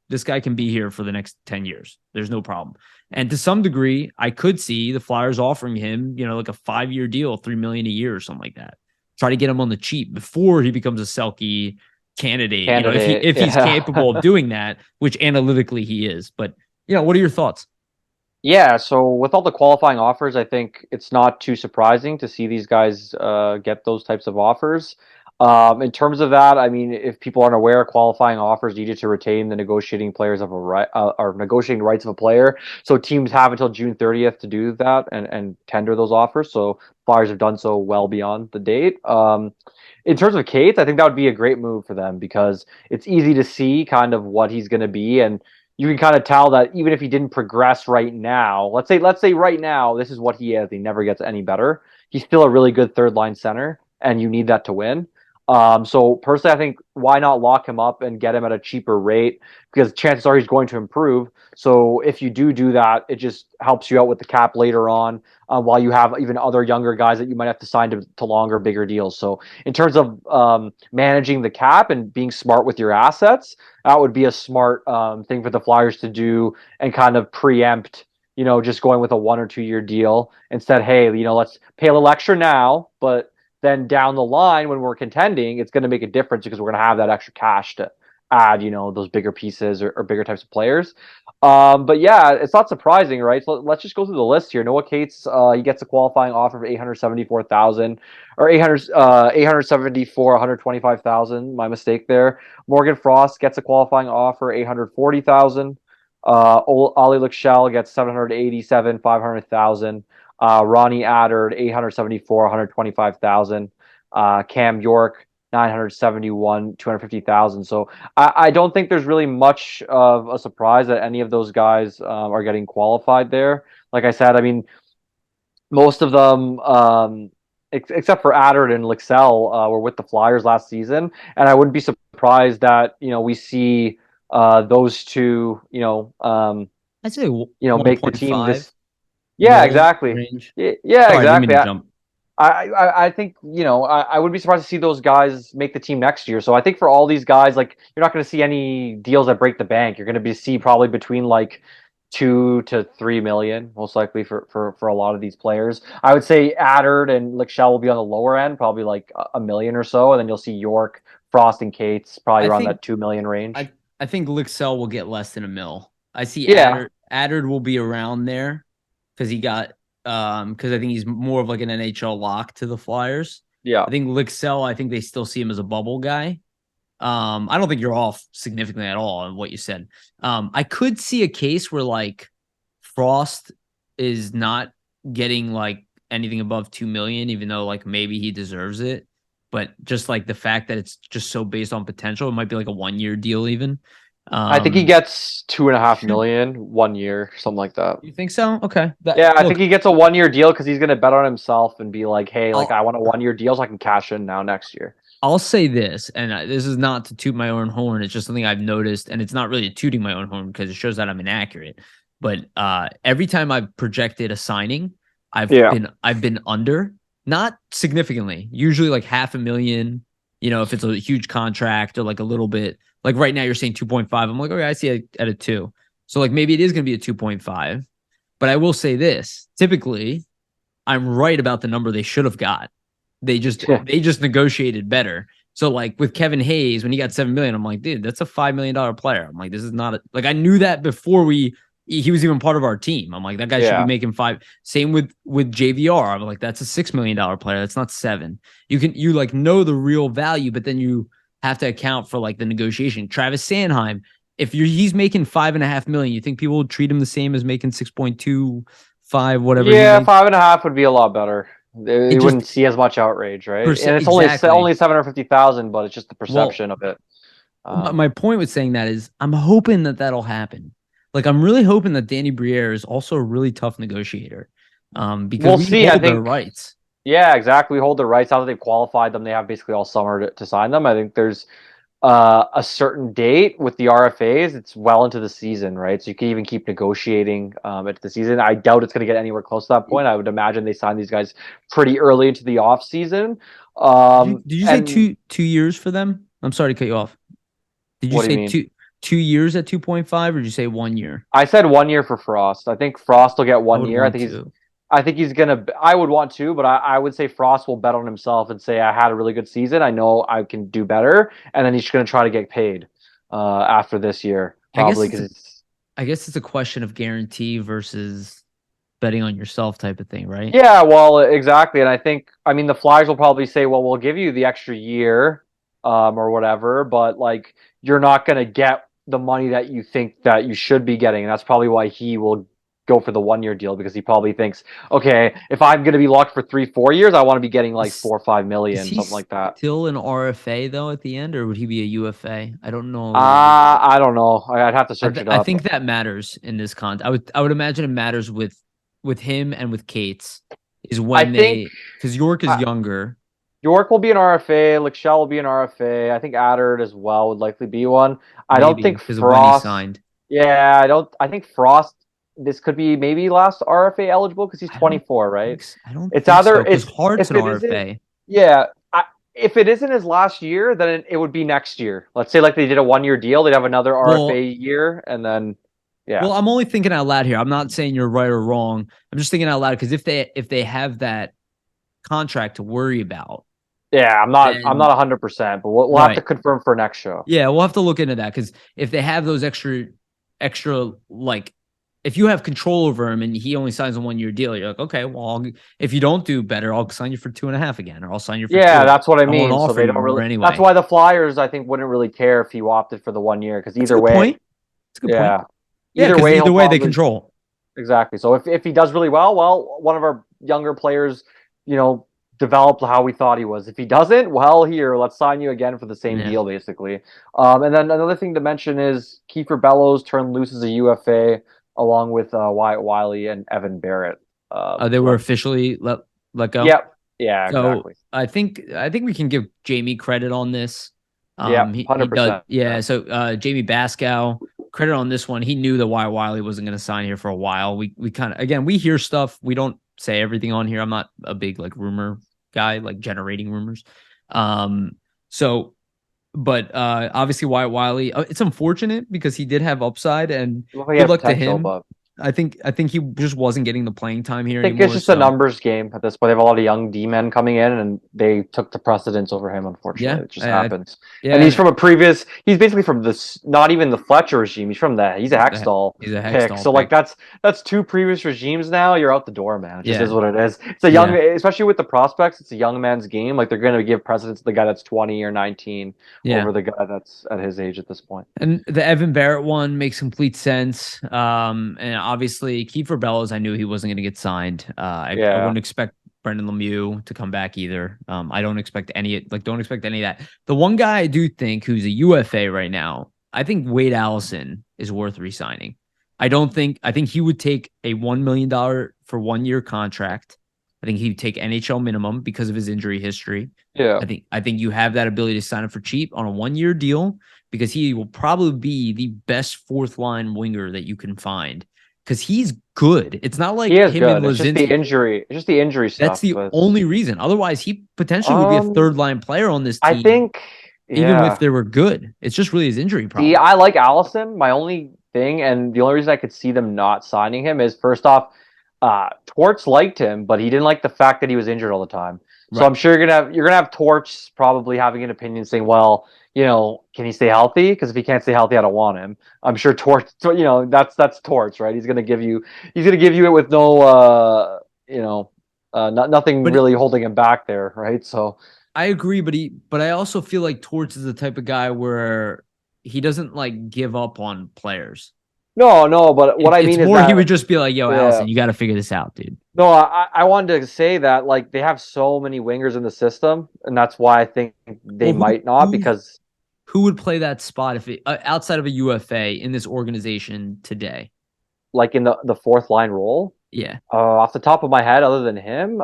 this guy can be here for the next 10 years. There's no problem. And to some degree, I could see the Flyers offering him, like a 5-year deal, $3 million a year or something like that. Try to get him on the cheap before he becomes a Selke candidate. If he's capable of doing that, which analytically he is. But, what are your thoughts? Yeah, so with all the qualifying offers, I think it's not too surprising to see these guys get those types of offers. In terms of that, I mean, if people aren't aware, qualifying offers needed to retain the negotiating players of or negotiating rights of a player. So teams have until June 30th to do that and tender those offers. So Flyers have done so well beyond the date. In terms of Cates, I think that would be a great move for them because it's easy to see kind of what he's going to be, and you can kind of tell that even if he didn't progress right now, let's say right now this is what he is, he never gets any better. He's still a really good third line center, and you need that to win. So personally, I think why not lock him up and get him at a cheaper rate, because chances are he's going to improve. So if you do that, it just helps you out with the cap later on, while you have even other younger guys that you might have to sign to longer, bigger deals. So in terms of managing the cap and being smart with your assets, that would be a smart thing for the Flyers to do and kind of preempt, just going with a 1 or 2 year deal instead. Hey, let's pay a little extra now, but then down the line when we're contending, it's going to make a difference because we're going to have that extra cash to add, those bigger pieces or bigger types of players. But yeah, it's not surprising, right? So let's just go through the list here. Noah Cates, he gets a qualifying offer of $874,000 or 874, $125,000. My mistake there. Morgan Frost gets a qualifying offer, $840,000. Ollie Luxell gets $787,000, $500,000. Ronnie Addard, $874,000, $125,000. Cam York, $971,000, $250,000. So I don't think there's really much of a surprise that any of those guys are getting qualified there. Like I said, I mean, most of them, except for Addard and Luxell, were with the Flyers last season, and I wouldn't be surprised that we see those two, I'd say make the team this. Yeah, exactly. Yeah, sorry, exactly. I think, I would be surprised to see those guys make the team next year. So I think for all these guys, like, you're not going to see any deals that break the bank. You're going to see probably between like 2 to 3 million, most likely for a lot of these players. I would say Addard and Luxell will be on the lower end, probably like a million or so. And then you'll see York, Frost, and Cates probably around that 2 million range. I think Luxell will get less than $1 million. I see Addard will be around there. Because he got, because I think he's more of like an NHL lock to the Flyers. Yeah. I think Luxell, I think they still see him as a bubble guy. I don't think you're off significantly at all on what you said. I could see a case where like Frost is not getting like anything above 2 million, even though like maybe he deserves it. But just like the fact that it's just so based on potential, it might be like a 1-year deal even. I think he gets $2.5 million 1 year, something like that. You think so? Okay. I think he gets a 1-year deal because he's going to bet on himself and be like, hey, I want a 1-year deal so I can cash in now next year. I'll say this, and this is not to toot my own horn. It's just something I've noticed, and it's not really tooting my own horn because it shows that I'm inaccurate. But every time I've projected a signing, I've been under, not significantly, usually like $500,000. If it's a huge contract or like a little bit. Like right now you're saying 2.5. I'm like, okay, I see it at a 2. So like maybe it is going to be a 2.5. But I will say this. Typically, I'm right about the number they should have got. They just negotiated better. So like with Kevin Hayes, when he got $7 million, I'm like, dude, that's a $5 million player. I'm like, this is not like I knew that before he was even part of our team. I'm like, that guy should be making 5. Same with JVR. I'm like, that's a $6 million player. That's not 7. You like know the real value, but then you have to account for like the negotiation. Travis Sanheim, if he's making $5.5 million, you think people would treat him the same as making 6.25, whatever? Yeah, 5.5 would be a lot better. You wouldn't see as much outrage, right? And it's only 750,000, but it's just the perception of it. My point with saying that is I'm hoping that that'll happen. Like, I'm really hoping that Danny Briere is also a really tough negotiator. Because we hold their rights. Yeah, exactly. We hold their rights. Now that they've qualified them, they have basically all summer to sign them. I think there's a certain date with the RFAs. It's well into the season, right? So you can even keep negotiating into the season. I doubt it's going to get anywhere close to that point. I would imagine they sign these guys pretty early into the off season. Did you say 2 years for them? I'm sorry to cut you off. Did you say 2 years at 2.5, or did you say 1 year? I said 1 year for Frost. I think Frost will get 1 year. I think he's gonna. I would want to, but I would say Frost will bet on himself and say, "I had a really good season. I know I can do better," and then he's gonna try to get paid after this year, probably because I guess it's a question of guarantee versus betting on yourself type of thing, right? Yeah, well, exactly. And I mean, the Flyers will probably say, "Well, we'll give you the extra year, or whatever," but like you're not gonna get the money that you think that you should be getting, and that's probably why he will go for the 1 year deal, because he probably thinks, okay, if I'm going to be locked for 3-4 years, I want to be getting like 4 or 5 million, something like that. Still an RFA though at the end, or would he be a UFA? I don't know. I don't know. I'd have to search it up. I think that matters in this context. I would imagine it matters with him and with Cates is when because York is younger. York will be an RFA. Lichelle will be an RFA. I think Adard as well would likely be one. I don't think Frost signed. Yeah, I think Frost. This could be maybe last RFA eligible because he's 24, right? I don't. It's either it's Hart's an RFA. Yeah, if it isn't his last year, then it would be next year. Let's say like they did a 1 year deal, they'd have another RFA year, and then yeah. Well, I'm only thinking out loud here. I'm not saying you're right or wrong. I'm just thinking out loud because if they have that contract to worry about. Yeah, I'm not 100%, but we'll have to confirm for next show. Yeah, we'll have to look into that because if they have those extra like. If you have control over him and he only signs a 1 year deal, you're like, okay, well, if you don't do better, I'll sign you for 2.5 again, or I'll sign you for 2. That's what I mean. So they don't really. Anyway. That's why the Flyers, I think, wouldn't really care if he opted for the 1 year because either way, it's a good point. Either way, they control. Exactly. So if he does really well, one of our younger players, developed how we thought he was. If he doesn't, well, let's sign you again for the same deal, basically. And then another thing to mention is Kiefer Bellows turned loose as a UFA. Along with Wyatt Wiley and Evan Barrett. They were officially let go? Yep. Yeah, so exactly. I think we can give Jamie credit on this. 100%. So Jamie Baskow, credit on this one. He knew that Wyatt Wiley wasn't going to sign here for a while. We kind of, again, we hear stuff. We don't say everything on here. I'm not a big rumor guy, generating rumors. But obviously Wyatt Wiley, it's unfortunate because he did have upside and good luck to him. I think he just wasn't getting the playing time here. I think it's just a numbers game at this point. They have a lot of young D-men coming in, and they took the precedence over him. Unfortunately, it just happens. And he's from he's basically from not even the Fletcher regime. He's a Hextall pick. So that's 2 previous regimes now. You're out the door, man. It just is what it is. It's a young, especially with the prospects. It's a young man's game. They're going to give precedence to the guy that's 20 or 19 over the guy that's at his age at this point. And the Evan Barrett one makes complete sense. And obviously, Kiefer Bellows, I knew he wasn't going to get signed. I wouldn't expect Brendan Lemieux to come back either. I don't expect any of that. The one guy I do think who's a UFA right now, I think Wade Allison is worth re-signing. I think he would take a $1 million for 1 year contract. I think he'd take NHL minimum because of his injury history. Yeah. I think you have that ability to sign him for cheap on a 1 year deal because he will probably be the best 4th line winger that you can find. Because he's good. It's not like him and Lazinski. It's just the injury stuff. That's the only reason. Otherwise, he potentially would be a 3rd line player on this team. I think, even if they were good, it's just really his injury problem. See, I like Allison. My only thing, and the only reason I could see them not signing him is first off, Torts liked him, but he didn't like the fact that he was injured all the time. So right. I'm sure you're gonna have Torts probably having an opinion saying, well, can he stay healthy? Because if he can't stay healthy, I don't want him. I'm sure Torts, that's Torts, right? He's gonna give you it with no, nothing really holding him back there, right? So I agree, but I also feel like Torts is the type of guy where he doesn't give up on players. No, but what I mean is more he would just be like, yo, Allison, you got to figure this out, dude. No, I wanted to say that like they have so many wingers in the system, and that's why I think they Well, might not because who would play that spot if it outside of a UFA in this organization today? like in the fourth line role. Yeah, Off the top of my head, other than him,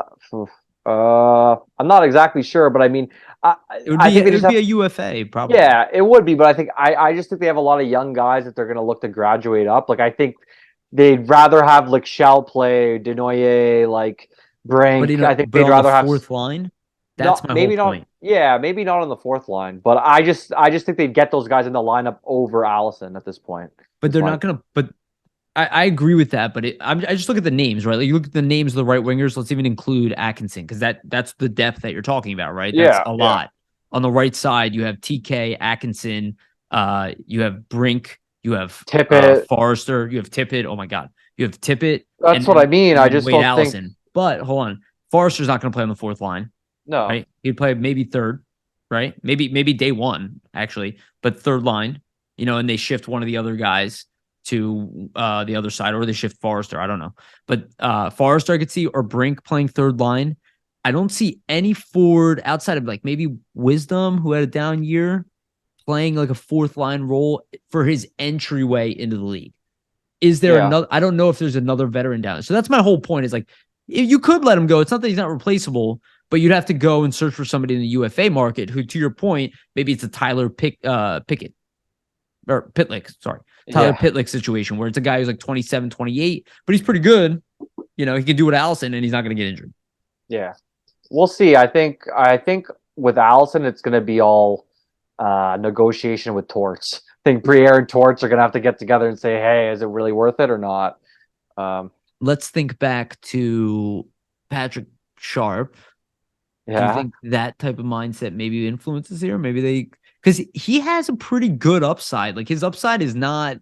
I'm not exactly sure, but I mean, I, it would I be think they it just would be have. a UFA probably. Yeah, it would be, but I just think they have a lot of young guys that they're going to look to graduate up. Like I think they'd rather have like Shell play, Denoyer, like But Brink. I think but they'd on the rather have fourth line, that's not my whole maybe not. point. Yeah, maybe not on the fourth line, but I just think they'd get those guys in the lineup over Allison at this point. But It's they're my not gonna. But I agree with that. But I just look at the names, right? Like you look at the names of the right wingers. Let's even include Atkinson because that's the depth that you're talking about, right? That's yeah, a yeah. lot. On the right side, you have TK Atkinson. You have Brink. You have Tippett. Forrester. You have Tippett. Oh my God, you have Tippett, That's what I mean. and I then just Wade don't think Allison. But hold on, Forrester's not going to play on the fourth line, no. right? He'd play maybe third, right? Maybe day one actually, but third line. And they shift one of the other guys to the other side, or they shift Forrester. I don't know, but Forrester I could see, or Brink playing third line. I don't see any forward outside of like maybe Wisdom, who had a down year, playing like a fourth line role for his entryway into the league. Is there Yeah. another? I don't know if there's another veteran down there. So that's my whole point. Is like you could let him go. It's not that he's not replaceable, but you'd have to go and search for somebody in the UFA market who, to your point, maybe it's a Pickett or Pitlick. Sorry, Tyler Yeah. Pitlick situation where it's a guy who's like 27, 28, but he's pretty good. He can do what Allison, and he's not going to get injured. Yeah. We'll see. I think with Allison it's gonna be all negotiation with Torts. I think Briere and Torts are gonna have to get together and say, hey, is it really worth it or not? Let's think back to Patrick Sharp. Do you Yeah. think that type of mindset maybe influences here? Maybe because he has a pretty good upside. Like his upside is not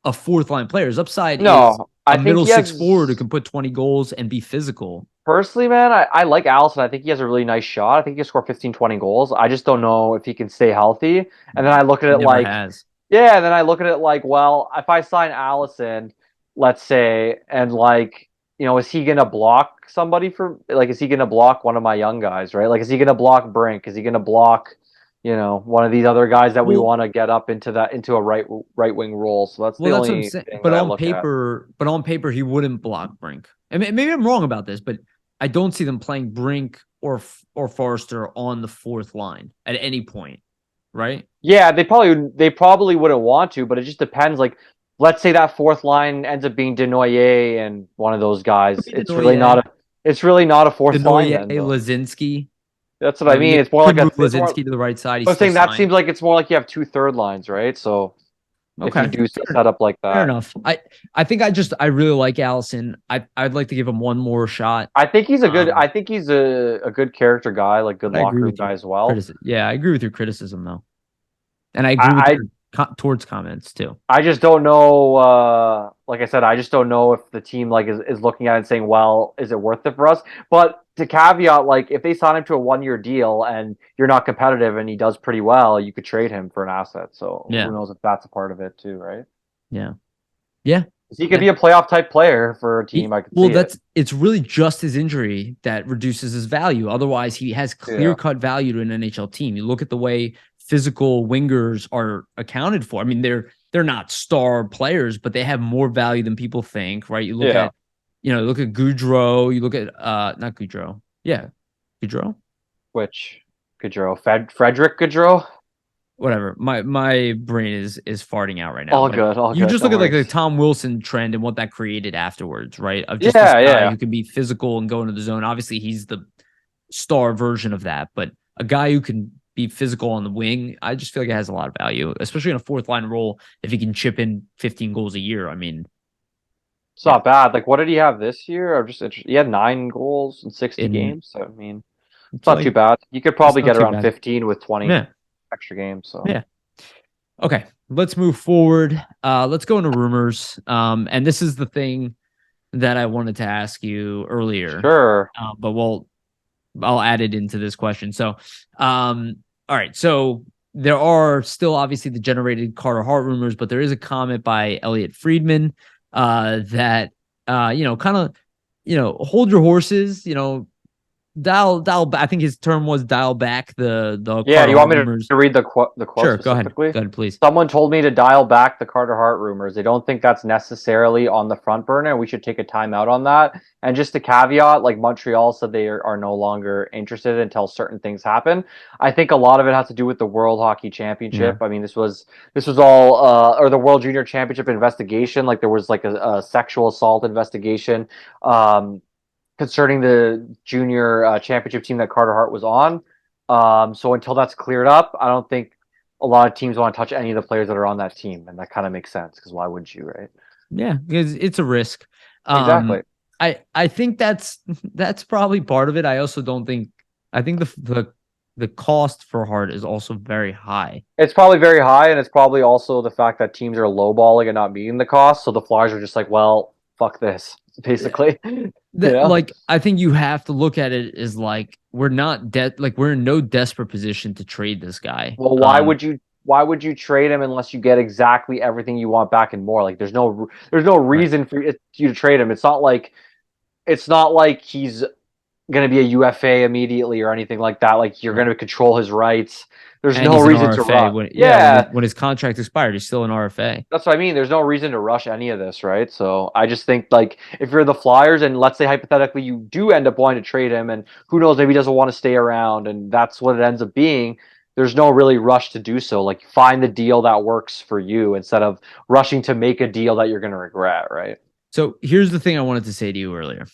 a fourth line player. His upside is No, I a think middle he has 6 forward who can put 20 goals and be physical. personally, man, I like Allison. I think he has a really nice shot. I think he can score 15, 20 goals. I just don't know if he can stay healthy. And then I look at He it never like, has. yeah, and then I look at it like, well, if I sign Allison, let's say, and like, is he gonna block somebody is he gonna block one of my young guys, right? Like, is he gonna block Brink? Is he gonna block, one of these other guys that we Well, want to get up into a right wing role? So that's the that's what I'm only saying. thing But that I on look at. paper, he wouldn't block Brink. I mean, maybe I'm wrong about this, but I don't see them playing Brink or Forrester on the fourth line at any point, right? Yeah, they probably wouldn't want to, but it just depends. Like, let's say that fourth line ends up being Denoyer and one of those guys. It's really not a fourth line Denoyer, then, though. Lazinski. That's what I mean. You It's more could like move it's more. Lazinski to the right side. He's I was still saying that signed. seems like it's more like you have two third lines, right? So if you Okay, do set up like fair that, enough. I think I really like Allison. I'd like to give him one more shot. I think he's a good. Um, I think he's a good character guy, like good but I agree locker room with guy your as well. criticism. Yeah, I agree with your criticism though, and I agree with I your towards comments too. I just don't know. Like I said, I just don't know if the team like is looking at it and saying, "Well, is it worth it for us?" But to caveat, like if they sign him to a 1 year deal and you're not competitive and he does pretty well, you could trade him for an asset. So Yeah, who knows if that's a part of it too, right? yeah, yeah. 'Cause he could be a playoff type player for a team. I could Well, see it. it's really just his injury that reduces his value. Otherwise, he has clear Yeah, cut value to an NHL team. You look at the way physical wingers are accounted for. I mean, they're not star players, but they have more value than people think, right? You look yeah. at, look at Goudreau. You look at not Goudreau, yeah, Goudreau. Which Gaudreau, Frederick Gaudreau. Whatever. My brain is farting out right now. All But good, all you good. just No look at like the worries. Tom Wilson trend and what that created afterwards, right? Of just this Yeah, guy yeah, who can be physical and go into the zone. Obviously, he's the star version of that, but a guy who can be physical on the wing, I just feel like it has a lot of value, especially in a fourth line role. If he can chip in 15 goals a year, I mean, it's yeah, not bad. Like, what did he have this year? I'm just interested. He had 9 goals in 60 in games. So, I mean, it's it's not too like bad. You could it's probably not get too around bad. 15 with 20 Yeah, extra games. So, yeah. Okay, let's move forward. Let's go into rumors. And this is the thing that I wanted to ask you earlier, sure. but I'll add it into this question. So, all right. So there are still obviously the generated Carter Hart rumors, but there is a comment by Elliot Friedman that kind of hold your horses, dial I think his term was dial back the Yeah, Carter you want Hart me rumors. to read the quote Sure, go ahead. specifically? Go ahead, please. Someone told me to dial back the Carter Hart rumors. They don't think that's necessarily on the front burner. We should take a time out on that. And just a caveat, like Montreal said they are no longer interested until certain things happen. I think a lot of it has to do with the World Hockey Championship. Yeah. I mean, this was all or the World Junior Championship investigation. Like there was like a sexual assault investigation. Concerning the junior championship team that Carter Hart was on. So until that's cleared up, I don't think a lot of teams want to touch any of the players that are on that team, and that kind of makes sense because why wouldn't you, right? Yeah, because it's a risk. Exactly. I think that's probably part of it. I also don't think I think the cost for Hart is also very high. It's probably very high, and it's probably also the fact that teams are lowballing and not meeting the cost. So the Flyers are just like, well, fuck this, basically. Like I think you have to look at it as like we're not we're in no desperate position to trade this guy. Well, why would you trade him unless you get exactly everything you want back and more? Like there's no reason for you to trade him. It's not like he's going to be a UFA immediately or anything like that. Like you're going to control his rights. There's no reason to rush. When his contract expired, he's still an RFA. That's what I mean. There's no reason to rush any of this, right? So I just think like if you're the Flyers and let's say hypothetically you do end up wanting to trade him and who knows, maybe he doesn't want to stay around and that's what it ends up being. There's no really rush to do so. Like find the deal that works for you instead of rushing to make a deal that you're going to regret, right? So here's the thing I wanted to say to you earlier.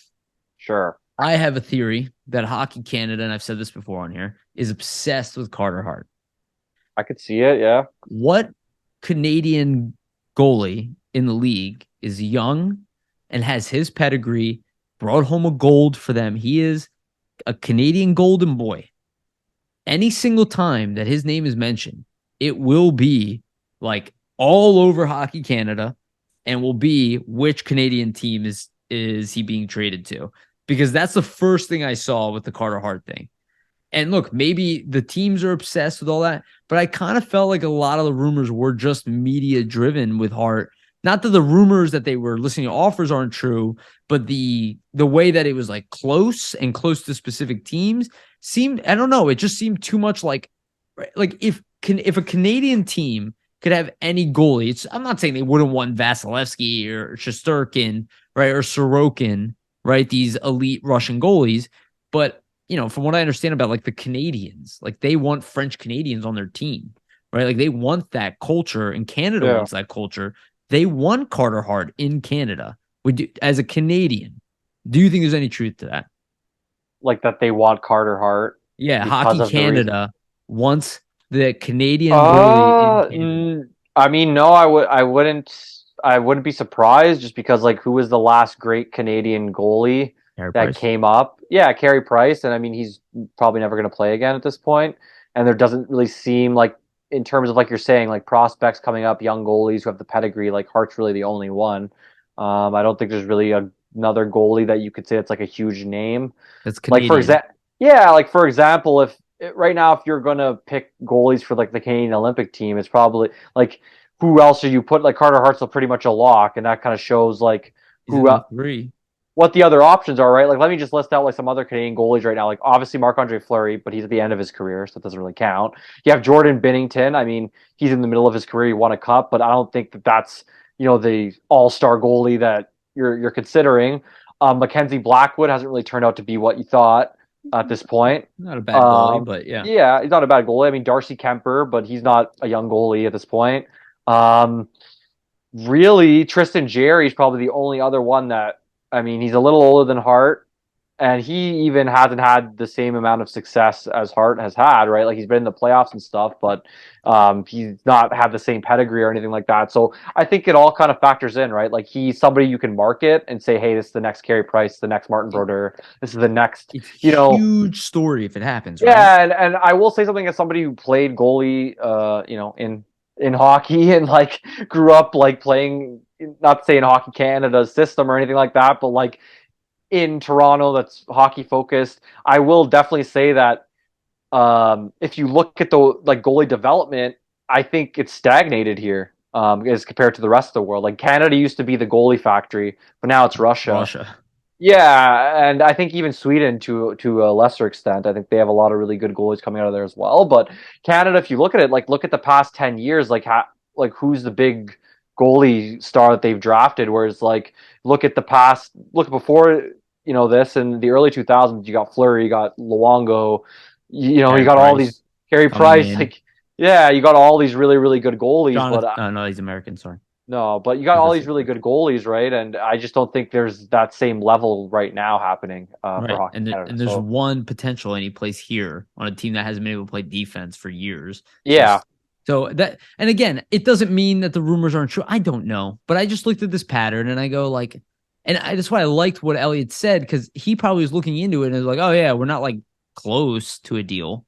Sure. I have a theory that Hockey Canada, and I've said this before on here, is obsessed with Carter Hart. I could see it, yeah. What Canadian goalie in the league is young and has his pedigree, brought home a gold for them? He is a Canadian golden boy. Any single time that his name is mentioned, it will be like all over Hockey Canada and will be which Canadian team is he being traded to? Because that's the first thing I saw with the Carter Hart thing. And look, maybe the teams are obsessed with all that, but I kind of felt like a lot of the rumors were just media driven with Hart. Not that the rumors that they were listening to offers aren't true, but the way that it was like close to specific teams seemed, I don't know, it just seemed too much like if a Canadian team could have any goalie, I'm not saying they wouldn't want Vasilevsky or Shesterkin, right, or Sorokin, right, these elite Russian goalies, but from what I understand about like the Canadians, like they want French Canadians on their team, right? Like they want that culture, and Canada wants that culture. They want Carter Hart in Canada. As a Canadian, do you think there's any truth to that? Like that they want Carter Hart? Yeah, Hockey Canada wants the Canadian goalie in Canada. I mean, no, I wouldn't be surprised just because like who was the last great Canadian goalie that came up? Yeah, Carey Price, and I mean he's probably never going to play again at this point. And there doesn't really seem like, in terms of like you're saying, like prospects coming up, young goalies who have the pedigree, like Hart's really the only one. I don't think there's really another goalie that you could say it's like a huge name. That's Canadian. Like for example, if right now if you're gonna pick goalies for like the Canadian Olympic team, it's probably like who else are you put? Like Carter Hart's pretty much a lock, and that kind of shows like what the other options are, right? Like, let me just list out like some other Canadian goalies right now. Like, obviously Marc-Andre Fleury, but he's at the end of his career, so it doesn't really count. You have Jordan Binnington. I mean, he's in the middle of his career. He won a cup, but I don't think that's the all-star goalie that you're considering. Mackenzie Blackwood hasn't really turned out to be what you thought at this point. Not a bad goalie, but yeah. Yeah, he's not a bad goalie. I mean, Darcy Kemper, but he's not a young goalie at this point. Really, Tristan Jarry is probably the only other one that, I mean, he's a little older than Hart, and he even hasn't had the same amount of success as Hart has had, right? Like, he's been in the playoffs and stuff, but he's not had the same pedigree or anything like that. So I think it all kind of factors in, right? Like, he's somebody you can market and say, hey, this is the next Carey Price, the next Martin Brodeur, this is the next, huge story if it happens, right? Yeah, and I will say something as somebody who played goalie, in hockey and, like, grew up, like, playing, not saying Hockey Canada's system or anything like that, but like in Toronto that's hockey focused. I will definitely say that if you look at the like goalie development, I think it's stagnated here as compared to the rest of the world. Like Canada used to be the goalie factory, but now it's Russia. Yeah, and I think even Sweden to a lesser extent. I think they have a lot of really good goalies coming out of there as well. But Canada, if you look at it, like look at the past 10 years, like who's the big goalie star that they've drafted? Whereas like look before this in the early 2000s, you got Fleury, you got Luongo, you Carey got all Price these Carey coming Price, in. like yeah, you got all these really really good goalies, but No, he's American. Sorry. no, but you got all these really good goalies, right? And I just don't think there's that same level right now happening for Right. Hockey And Canada. and there's one potential any place here on a team that hasn't been able to play defense for years. Yeah. So that, and again, it doesn't mean that the rumors aren't true. I don't know, but I just looked at this pattern and I go like, that's why I liked what Elliot said, because he probably was looking into it and was like, oh yeah, we're not like close to a deal.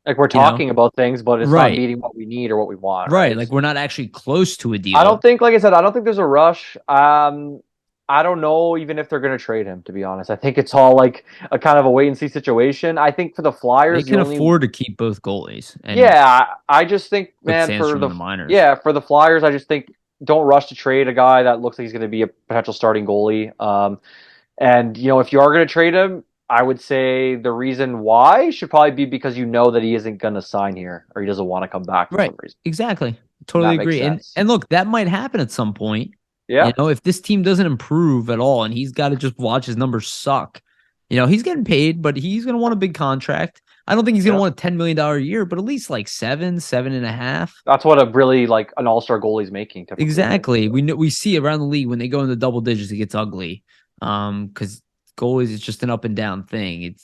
Like we're talking about things, but it's not meeting what we need or what we want. Right. Like we're not actually close to a deal. I don't think, like I said, I don't think there's a rush. I don't know even if they're going to trade him, to be honest. I think it's all like a kind of a wait and see situation. I think for the Flyers, they can afford to keep both goalies. And I just think, man, for the minors. Yeah, for the Flyers, I just think don't rush to trade a guy that looks like he's going to be a potential starting goalie. And if you are going to trade him, I would say the reason why should probably be because that he isn't going to sign here or he doesn't want to come back for some reason. Exactly. Totally agree. And look, that might happen at some point. Yeah. If this team doesn't improve at all and he's got to just watch his numbers suck, he's getting paid, but he's going to want a big contract. I don't think he's going to want a $10 million a year, but at least like 7.5. That's what a really like an all-star goalie's making. Typically. Exactly. We see around the league when they go in the double digits, it gets ugly. Because goalies, it's just an up and down thing.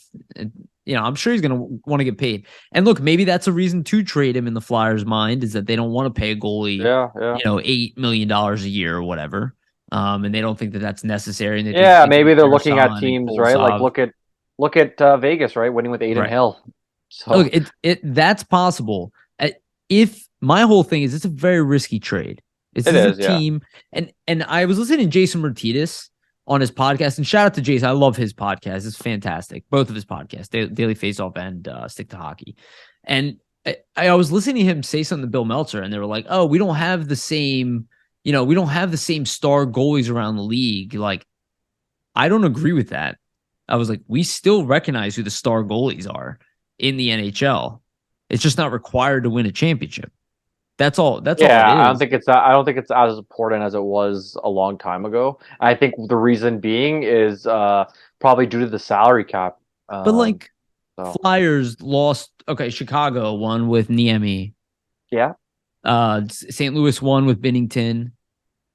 I'm sure he's going to want to get paid. And look, maybe that's a reason to trade him in the Flyers' mind, is that they don't want to pay a goalie, $8 million a year or whatever. And they don't think that that's necessary. And maybe they're looking at teams, right? Like look at Vegas, right? Winning with Adin Hill. So look, that's possible. If my whole thing is, it's a very risky trade. It's a team, and I was listening to Jason Martinez on his podcast, and shout out to Jason. I love his podcast. It's fantastic. Both of his podcasts, Daily Faceoff and Stick to Hockey. And I was listening to him say something to Bill Meltzer, and they were like, oh, we don't have the same star goalies around the league. Like, I don't agree with that. I was like, we still recognize who the star goalies are in the NHL. It's just not required to win a championship. That's all. All it is. I don't think it's as important as it was a long time ago. I think the reason being is probably due to the salary cap. But Flyers lost. Okay, Chicago won with Niemi. Yeah. St. Louis won with Binnington.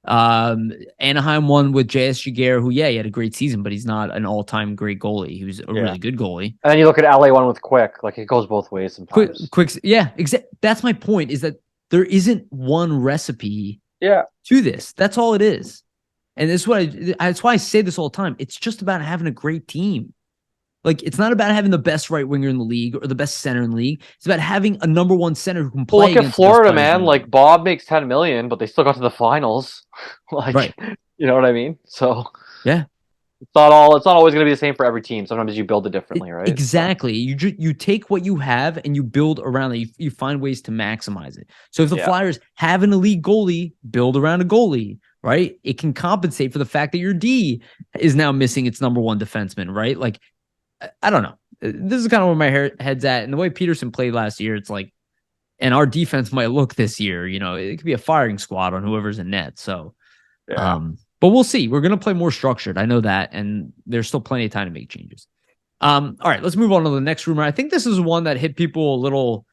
Anaheim won with J.S. Giguère, who he had a great season, but he's not an all-time great goalie. He was a really good goalie. And then you look at LA one with Quick. Like, it goes both ways sometimes. Quick, that's my point, is that there isn't one recipe to this. That's all it is. And that's why I say this all the time. It's just about having a great team. Like, it's not about having the best right winger in the league or the best center in the league. It's about having a number one center who can play. Look at Florida, man. Like, Bob makes $10 million, but they still got to the finals. You know what I mean? So yeah, it's not always going to be the same for every team. Sometimes you build it differently, right? Exactly. You take what you have and you build around it. You find ways to maximize it. So if the Flyers have an elite goalie, build around a goalie, right? It can compensate for the fact that your D is now missing its number one defenseman, right? Like, I don't know. This is kind of where my head's at. And the way Peterson played last year, it's like, and our defense might look this year, it could be a firing squad on whoever's in net. So, but we'll see. We're going to play more structured. I know that. And there's still plenty of time to make changes. All right, let's move on to the next rumor. I think this is one that hit people a little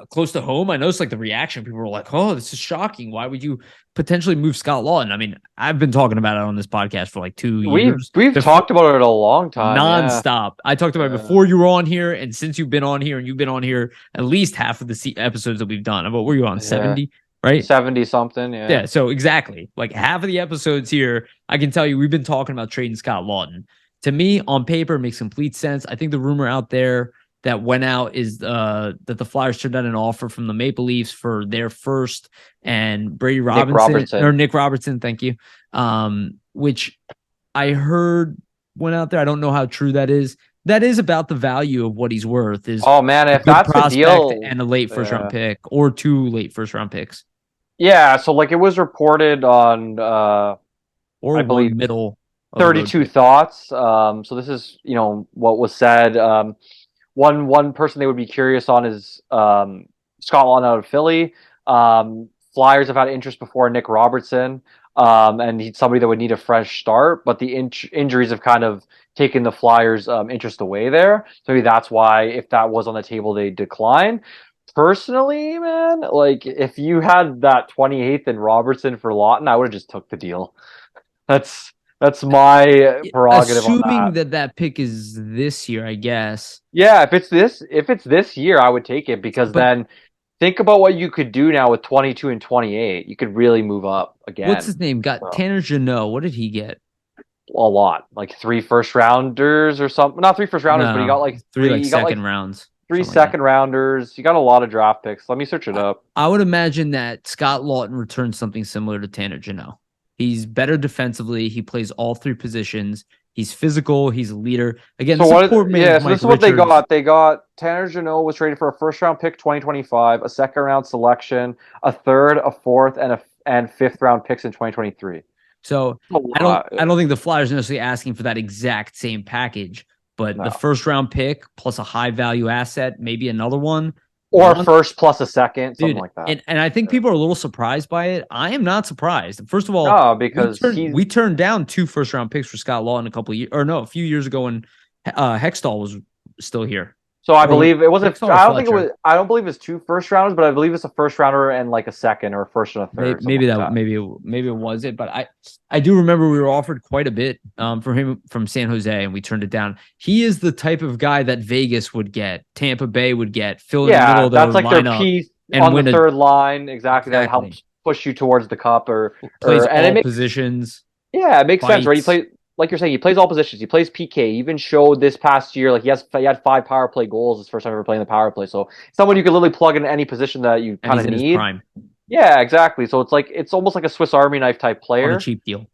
close to home. I noticed like the reaction. People were like, oh, this is shocking. Why would you potentially move Scott Laughton? I mean, I've been talking about it on this podcast for like 2 years. We've talked about it a long time. Nonstop. I talked about it before you were on here. And since you've been on here, and you've been on here at least half of the episodes that we've done. What were you on? 70? Right? 70 something. Yeah. So exactly. Like half of the episodes here, I can tell you we've been talking about trading Scott Laughton. To me, on paper, it makes complete sense. I think the rumor out there that went out is that the Flyers turned down an offer from the Maple Leafs for their first and Brady Robinson. Nick Robertson, thank you. Which I heard went out there. I don't know how true that is. That is about the value of what he's worth. Is if that's the deal, and a late first round pick or 2 late first round picks. Yeah, so like it was reported on or I believe middle. 32 thoughts. So this is, what was said. One person they would be curious on is Scott Laughton out of Philly. Flyers have had interest before Nick Robertson, and he's somebody that would need a fresh start, but the injuries have kind of taken the Flyers' interest away there. So maybe that's why, if that was on the table, they decline. Personally, man, like if you had that 28th and Robertson for Laughton, I would have just took the deal. That's my prerogative. Assuming that pick is this year, I guess. Yeah, if it's this year, I would take it, because then think about what you could do now with 22 and 28. You could really move up again. What's his name? Got Tanner Jeannot. What did he get? A lot, like 3 first rounders or something. Not 3 first rounders, but he got like three second rounds. 3 second rounders. You got a lot of draft picks. Let me search it up. I would imagine that Scott Laughton returns something similar to Tanner Jeannot. He's better defensively. He plays all 3 positions. He's physical. He's a leader. Again, so this is what they got. They got Tanner Jeannot was traded for a first round pick 2025, a second round selection, a third, a fourth, and fifth round picks in 2023. So I don't think the Flyers are necessarily asking for that exact same package, but the first round pick plus a high value asset, maybe another one. Or a first plus a second, something like that. And I think people are a little surprised by it. I am not surprised. First of all, because we turned down 2 first round picks for Scott Laughton a few years ago when Hextall was still here. So I believe it wasn't. I don't believe it's 2 first rounders, but I believe it's a first rounder and like a second or a first and a third. Maybe it was it, but I do remember we were offered quite a bit for him from San Jose, and we turned it down. He is the type of guy that Vegas would get, Tampa Bay would get, fill in the middle of that's like their piece on the third line, exactly. That helps push you towards the cup or plays all positions. Yeah, it makes sense, right? He plays. Like you're saying, he plays all positions. He plays PK. He even showed this past year, like he had 5 power play goals his first time ever playing the power play. So someone you can literally plug in any position that you kind of need. Prime. Yeah, exactly. So it's almost like a Swiss Army knife type player. On a cheap deal.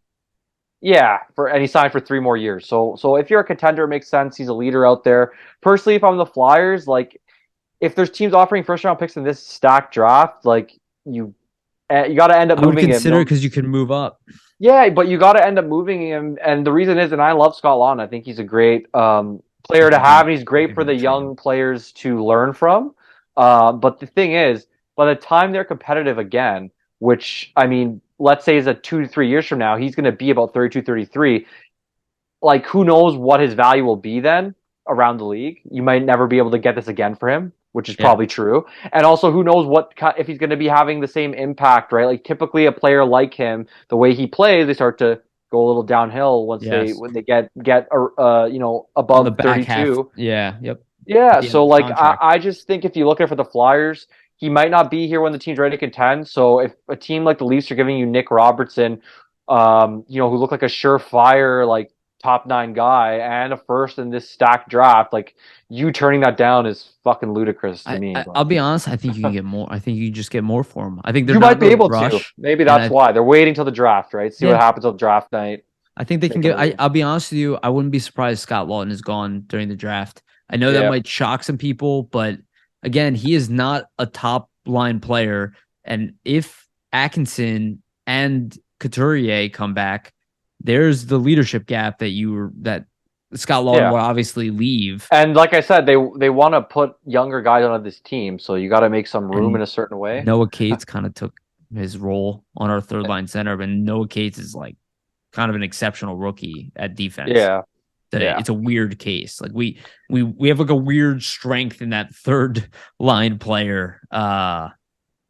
Yeah, and he signed for 3 more years. So if you're a contender, it makes sense. He's a leader out there. Personally, if I'm the Flyers, like if there's teams offering first round picks in this stacked draft, like you got to end up moving him. Consider it because you can move up. Yeah, but you got to end up moving him, and the reason is, and I love Scott Laughton. I think he's a great player to have, and he's great for the young players to learn from. But the thing is, by the time they're competitive again, which, I mean, let's say is 2 to 3 years from now, he's going to be about 32, 33. Like, who knows what his value will be then around the league? You might never be able to get this again for him, which is probably true. And also, who knows if he's going to be having the same impact, right? Like, typically a player like him, the way he plays, they start to go a little downhill when they get above the 32. Half. Yeah. Yep. Yeah. So like, I just think if you look at it for the Flyers, he might not be here when the team's ready to contend. So if a team like the Leafs are giving you Nick Robertson, who looked like a surefire, like, top 9 guy and a first in this stacked draft, like, you turning that down is fucking ludicrous to me. I'll be honest. I think you can get more. I think you just get more for him. I think you might be able to. Maybe that's why they're waiting till the draft, right? See what happens on draft night. I think they can get. I'll be honest with you. I wouldn't be surprised Scott Laughton is gone during the draft. I know that might shock some people, but again, he is not a top line player. And if Atkinson and Couturier come back, there's the leadership gap that Scott Laughton will obviously leave. And like I said, they want to put younger guys on this team, so you got to make some room in a certain way. Noah Cates kind of took his role on our third line center, but Noah Cates is like kind of an exceptional rookie at defense. Yeah. It's a weird case. Like we have like a weird strength in that third line player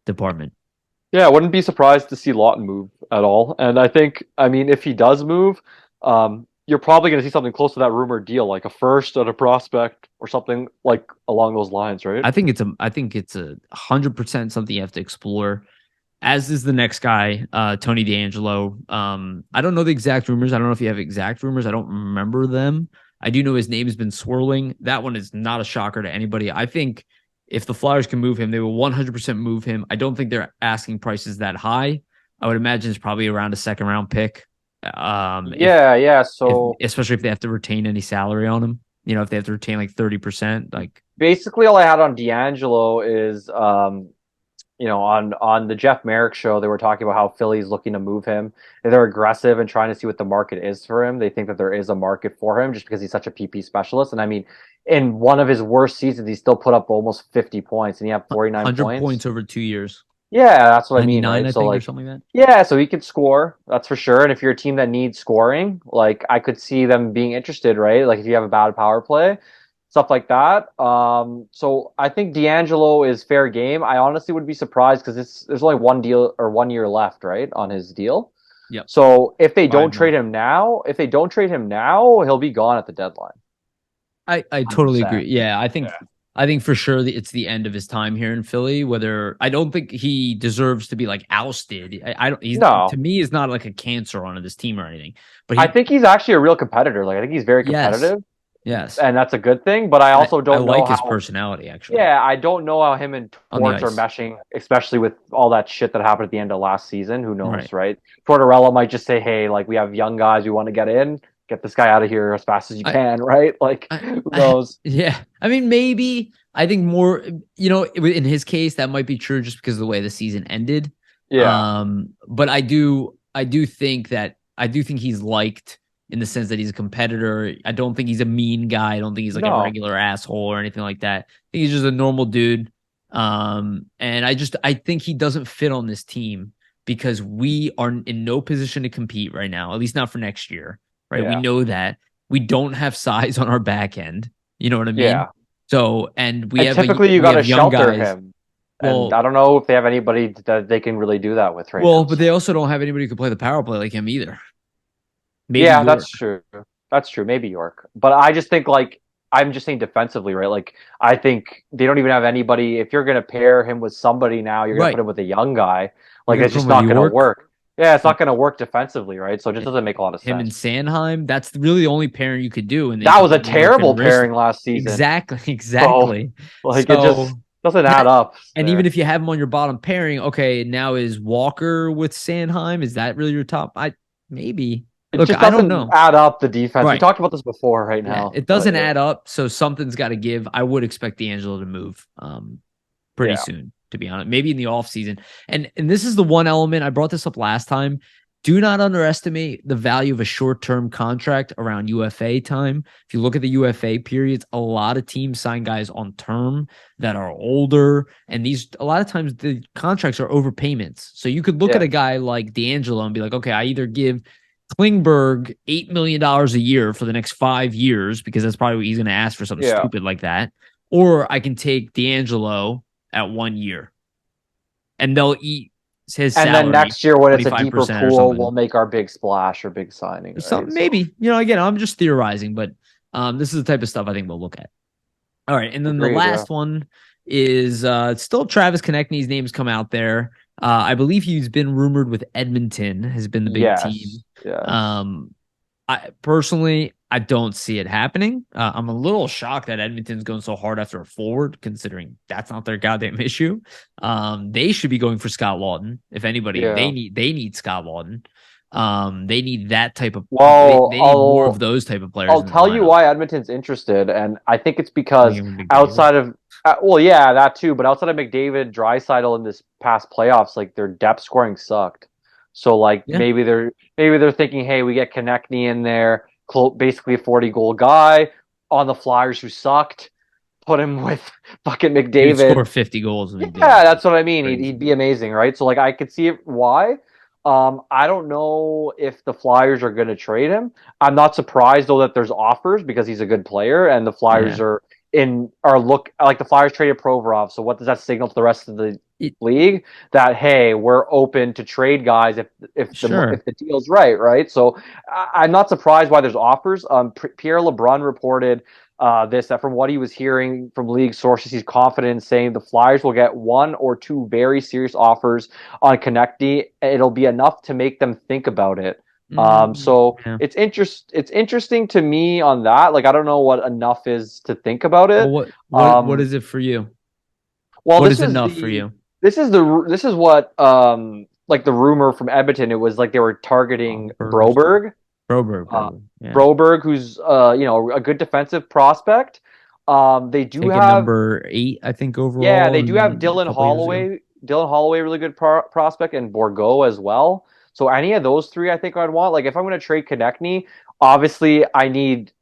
department. Yeah, I wouldn't be surprised to see Laughton move at all. And I think, if he does move, you're probably going to see something close to that rumored deal, like a first and a prospect or something like along those lines, right? I think it's 100% something you have to explore. As is the next guy, Tony DeAngelo. I don't know the exact rumors. I don't know if you have exact rumors. I don't remember them. I do know his name has been swirling. That one is not a shocker to anybody. I think if the Flyers can move him, they will 100% move him. I don't think their asking price is that high. I would imagine it's probably around a second round pick. So especially if they have to retain any salary on him, if they have to retain like 30%, like basically all I had on DeAngelo is on the Jeff Merrick show, they were talking about how Philly's looking to move him. They're aggressive and trying to see what the market is for him. They think that there is a market for him just because he's such a PP specialist. And I mean, in one of his worst seasons, he still put up almost 50 points, and he had 49 100 points. points over 2 years. Yeah, that's what I mean. Right? I So think, like, or something like that. yeah, so he could score, that's for sure. And if you're a team that needs scoring, like I could see them being interested, right? Like if you have a bad power play, stuff like that. So I think DeAngelo is fair game. I honestly would be surprised because there's only 1 year left, right, on his deal. Yeah. So if they don't trade him now, he'll be gone at the deadline. I totally agree. Yeah, I think for sure that it's the end of his time here in Philly. Whether I don't think he deserves to be like ousted. I don't. To me, he's not like a cancer on this team or anything. But I think he's actually a real competitor. Like I think he's very competitive. Yes, and that's a good thing. But I also don't know like his personality. Actually, yeah, I don't know how him and Torch are meshing, especially with all that shit that happened at the end of last season. Who knows, right? Tortorella might just say, "Hey, like we have young guys, we want to get in." Get this guy out of here as fast as you can, right? Like, who knows? Yeah. I mean, maybe. I think more, in his case, that might be true just because of the way the season ended. Yeah. But I do think he's liked in the sense that he's a competitor. I don't think he's a mean guy. I don't think he's like a regular asshole or anything like that. I think he's just a normal dude. And I think he doesn't fit on this team because we are in no position to compete right now, at least not for next year. Right. Yeah. We know that we don't have size on our back end. You know what I mean? Yeah. So, and typically you got to shelter him. Well, and I don't know if they have anybody that they can really do that with right now. Well, but they also don't have anybody who can play the power play like him either. Maybe York. That's true. That's true. Maybe York. But I just think I'm just saying defensively, right? Like I think they don't even have anybody. If you're going to pair him with somebody now, you're going to put him with a young guy. Like it's just not going to work. Yeah, it's not going to work defensively, right? So it just doesn't make a lot of sense. Him and Sanheim, that's really the only pairing you could do. And that was a terrible pairing last season. Exactly. So, it just doesn't add up. And even if you have him on your bottom pairing, okay, now is Walker with Sanheim? Is that really your top? Maybe. Look, I don't know. Add up the defense. We talked about this before right now. It doesn't add up, so something's got to give. I would expect DeAngelo to move pretty soon, to be honest. Maybe in the offseason. And this is the one element, I brought this up last time. Do not underestimate the value of a short-term contract around UFA time. If you look at the UFA periods, a lot of teams sign guys on term that are older, and a lot of times the contracts are overpayments. So you could look at a guy like DeAngelo and be like, okay, I either give Klingberg $8 million a year for the next 5 years, because that's probably what he's going to ask for something stupid like that. Or I can take DeAngelo at 1 year and they'll eat his salary. And then next year, when it's a deeper pool, we'll make our big splash or big signing. Right? Maybe, again, I'm just theorizing, but this is the type of stuff I think we'll look at. All right. And then the last one is still Travis Konecny's name's come out there. I believe he's been rumored with Edmonton, has been the big team. Yes. I personally, I don't see it happening. I'm a little shocked that Edmonton's going so hard after a forward, considering that's not their goddamn issue. They should be going for Scott Laughton. If anybody, they need Scott Laughton. They need that type of. They need more of those type of players. I'll tell you why Edmonton's interested, and I think it's because outside of that too, but outside of McDavid, Draisaitl in this past playoffs, like their depth scoring sucked. So maybe they're thinking, hey, we get Konecny in there, basically a 40-goal guy on the Flyers who sucked. Put him with fucking McDavid. He'd score 50 goals. Yeah, that's what I mean. He'd be amazing, right? So I could see why. I don't know if the Flyers are going to trade him. I'm not surprised though that there's offers because he's a good player, and the Flyers the Flyers traded Provorov. So what does that signal to the rest of the league? That hey, we're open to trade guys if the deal's right? So I'm not surprised why there's offers. Pierre LeBrun reported that from what he was hearing from league sources, he's confident in saying the Flyers will get 1 or 2 very serious offers on Konecny. It'll be enough to make them think about it. It's interesting to me on that. I don't know what enough is to think about it. Well, what is it for you? Well, what is enough for you? This is what the rumor from Edmonton. It was they were targeting Broberg. Broberg, who's a good defensive prospect. They do have number 8, I think, overall. Yeah, they do have Dylan Holloway Dylan Holloway, really good prospect, and Borgo as well. So any of those three, I think I'd want. Like if I'm going to trade Konecny, obviously I need,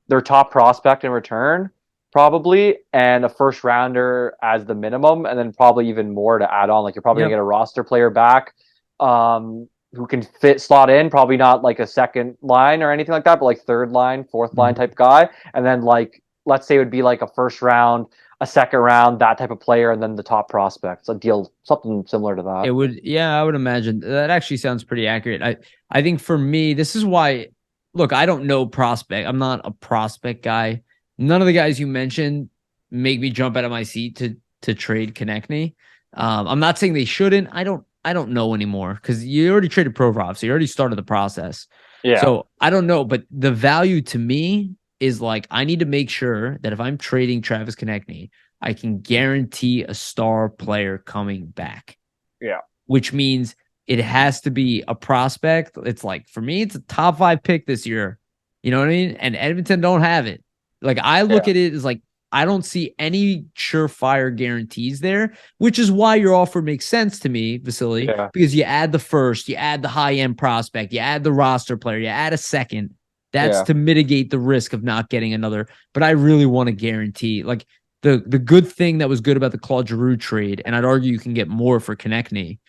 their top prospect in return, probably, and a first rounder as the minimum, and then probably even more to add on. Like you're probably gonna get a roster player back, who can slot in, probably not like a second line or anything like that, but like third line, fourth line type guy. And then like let's say it would be like a first round, a second round, that type of player, and then the top prospects. A deal, something similar to that. It would, I would imagine that actually sounds pretty accurate. I think for me, this is why. Look, I don't know prospect. I'm not a prospect guy. None of the guys you mentioned make me jump out of my seat to trade Konecny. I'm not saying they shouldn't. I don't know anymore because you already traded Provorov, so you already started the process. Yeah. So I don't know, but the value to me is like I need to make sure that if I'm trading Travis Konecny, I can guarantee a star player coming back. Yeah. Which means it has to be a prospect. It's like, for me, it's a top 5 pick this year. You know what I mean? And Edmonton don't have it. Like, I look at it as like, I don't see any surefire guarantees there, which is why your offer makes sense to me, Vasili, because you add the first, you add the high-end prospect, you add the roster player, you add a second. That's to mitigate the risk of not getting another. But I really want to guarantee, like, the good thing that was good about the Claude Giroux trade, and I'd argue you can get more for Konecny,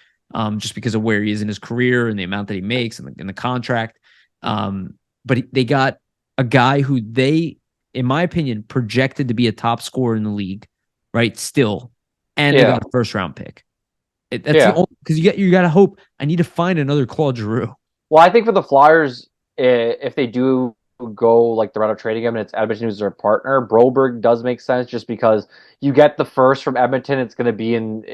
just because of where he is in his career and the amount that he makes and the contract. But they got a guy who they, in my opinion, projected to be a top scorer in the league, right? Still, and they got a first round pick. That's because you got to hope. I need to find another Claude Giroux. Well, I think for the Flyers, if they do go like the route of trading him and it's Edmonton who's their partner, Broberg does make sense just because you get the first from Edmonton. It's going to be in,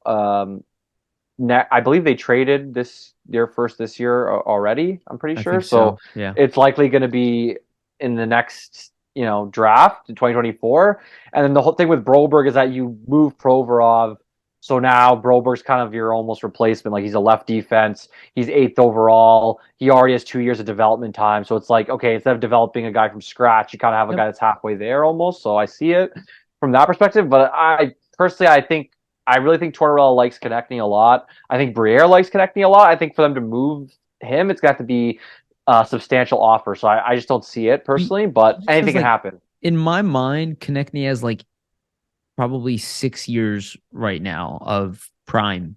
I believe they traded their first this year already. I'm pretty sure. So it's likely going to be in the next, draft in 2024. And then the whole thing with Broberg is that you move Provorov. So now Broberg's kind of your almost replacement. Like he's a left defense. He's 8th overall. He already has 2 years of development time. So it's like, okay, instead of developing a guy from scratch, you kind of have a guy that's halfway there almost. So I see it from that perspective. But I really think Tortorella likes Konecny a lot. I think Briere likes Konecny a lot. I think for them to move him, it's got to be a substantial offer. So I just don't see it personally, but anything can happen. In my mind, Konecny has like probably 6 years right now of prime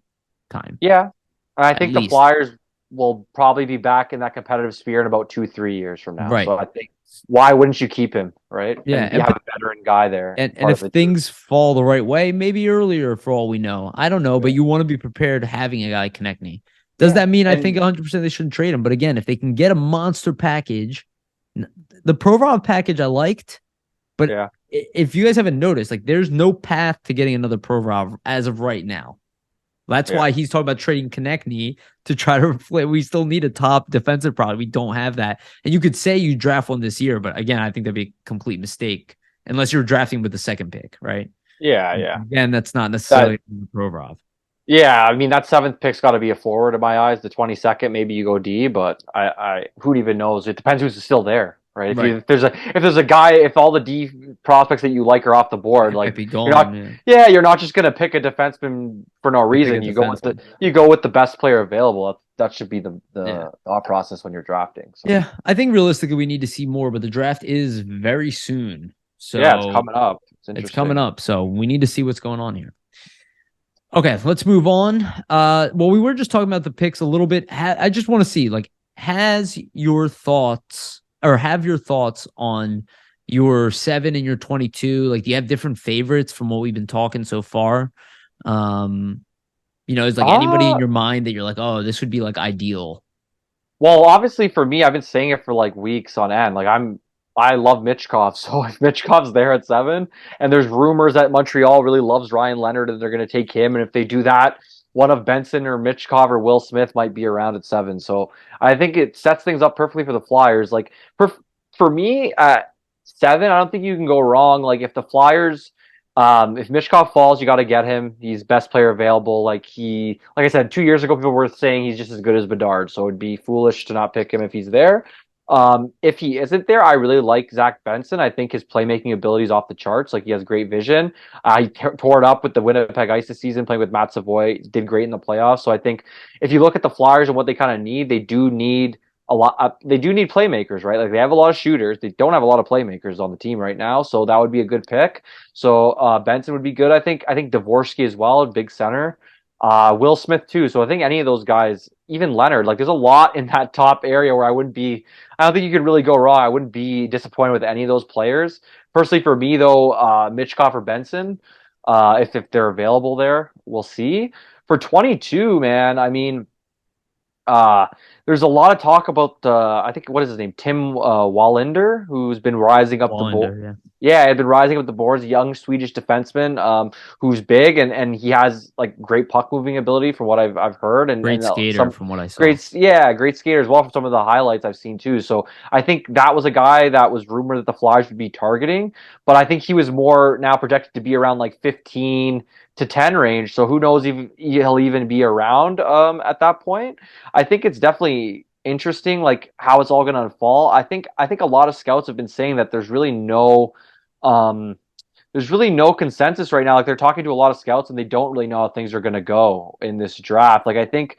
time. Yeah. And I think the Flyers will probably be back in that competitive sphere in about 2-3 years from now. Right. So I think, why wouldn't you keep him, right? Yeah. And you have a veteran guy there. And if things fall the right way, maybe earlier for all we know. I don't know, but you want to be prepared having a guy like Konecny. Does that mean I think 100% they shouldn't trade him? But again, if they can get a monster package, the Provorov package I liked, but if you guys haven't noticed, like there's no path to getting another Provorov as of right now. That's why he's talking about trading Konecny to try to reflect. We still need a top defensive product. We don't have that. And you could say you draft one this year, but again, I think that'd be a complete mistake unless you're drafting with the second pick, right? Yeah, yeah. Again, that's not necessarily Provorov. Yeah, I mean that 7th pick's got to be a forward in my eyes. The 22nd, maybe you go D, but who even knows? It depends who's still there, right? If there's a guy, if all the D prospects that you like are off the board, like you're not just gonna pick a defenseman for no reason. You go with the best player available. That should be the thought process when you're drafting. So. Yeah, I think realistically we need to see more, but the draft is very soon. So yeah, it's coming up. It's coming up, so we need to see what's going on here. Okay, let's move on. Well, we were just talking about the picks a little bit. I just want to see, like, have your thoughts on your 7 and your 22? Like, do you have different favorites from what we've been talking so far? Is like anybody in your mind that you're like, oh, this would be like ideal? Well, obviously for me, I've been saying it for like weeks on end. Like I love Michkov, so if Michkov's there at 7, and there's rumors that Montreal really loves Ryan Leonard and they're going to take him, and if they do that, one of Benson or Michkov or Will Smith might be around at 7. So I think it sets things up perfectly for the Flyers. Like for me at 7, I don't think you can go wrong. Like if the Flyers, if Michkov falls, you got to get him. He's best player available. Like I said, 2 years ago, people were saying he's just as good as Bedard, so it'd be foolish to not pick him if he's there. If he isn't there, I really like Zach Benson. I think his playmaking ability is off the charts. Like, he has great vision. He tore it up with the Winnipeg Ice this season, playing with Matt Savoy. Did great in the playoffs. So I think if you look at the Flyers and what they kind of need, they do need a lot. They do need playmakers, right? Like, they have a lot of shooters. They don't have a lot of playmakers on the team right now. So that would be a good pick. So Benson would be good. I think Dvorsky as well, big center. Will Smith too. So I think any of those guys, even Leonard, like, there's a lot in that top area where I don't think you could really go wrong. I wouldn't be disappointed with any of those players. Personally, for me though, Mitchkov or Benson, if they're available there, we'll see. For 22, man, I mean, there's a lot of talk about I think, what is his name, Tim Wallinder, who's been rising up the board. Yeah, had been rising up the boards. Young Swedish defenseman, who's big and he has like great puck moving ability from what I've heard, and great skater from what I saw. Great skater as well from some of the highlights I've seen too. So I think that was a guy that was rumored that the Flyers would be targeting, but I think he was more now projected to be around like 15 to 10 range. So who knows if he'll even be around at that point. I think it's definitely interesting, like, how it's all going to unfold. I think a lot of scouts have been saying that there's really no consensus right now. Like, they're talking to a lot of scouts and they don't really know how things are going to go in this draft. Like, I think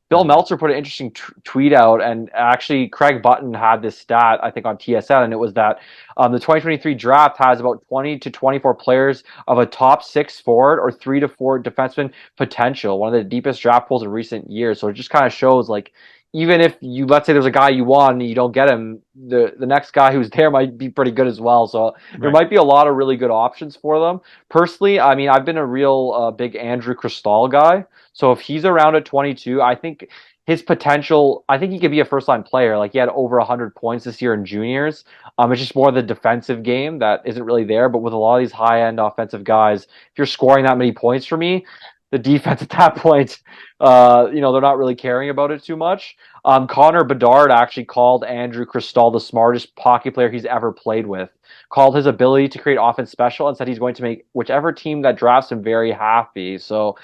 Bill Meltzer put an interesting tweet out, and actually Craig Button had this stat, I think, on TSN, and it was that the 2023 draft has about 20 to 24 players of a top 6 forward or 3 to 4 defenseman potential, one of the deepest draft pools in recent years. So it just kind of shows, like, even if let's say there's a guy you want and you don't get him, the next guy who's there might be pretty good as well. So there might be a lot of really good options for them. Personally, I mean, I've been a real big Andrew Cristall guy. So if he's around at 22, I think his potential, I think he could be a first-line player. Like, he had over 100 points this year in juniors. It's just more the defensive game that isn't really there. But with a lot of these high-end offensive guys, if you're scoring that many points for me, the defense at that point, they're not really caring about it too much. Connor Bedard actually called Andrew Cristall the smartest hockey player he's ever played with. Called his ability to create offense special and said he's going to make whichever team that drafts him very happy. So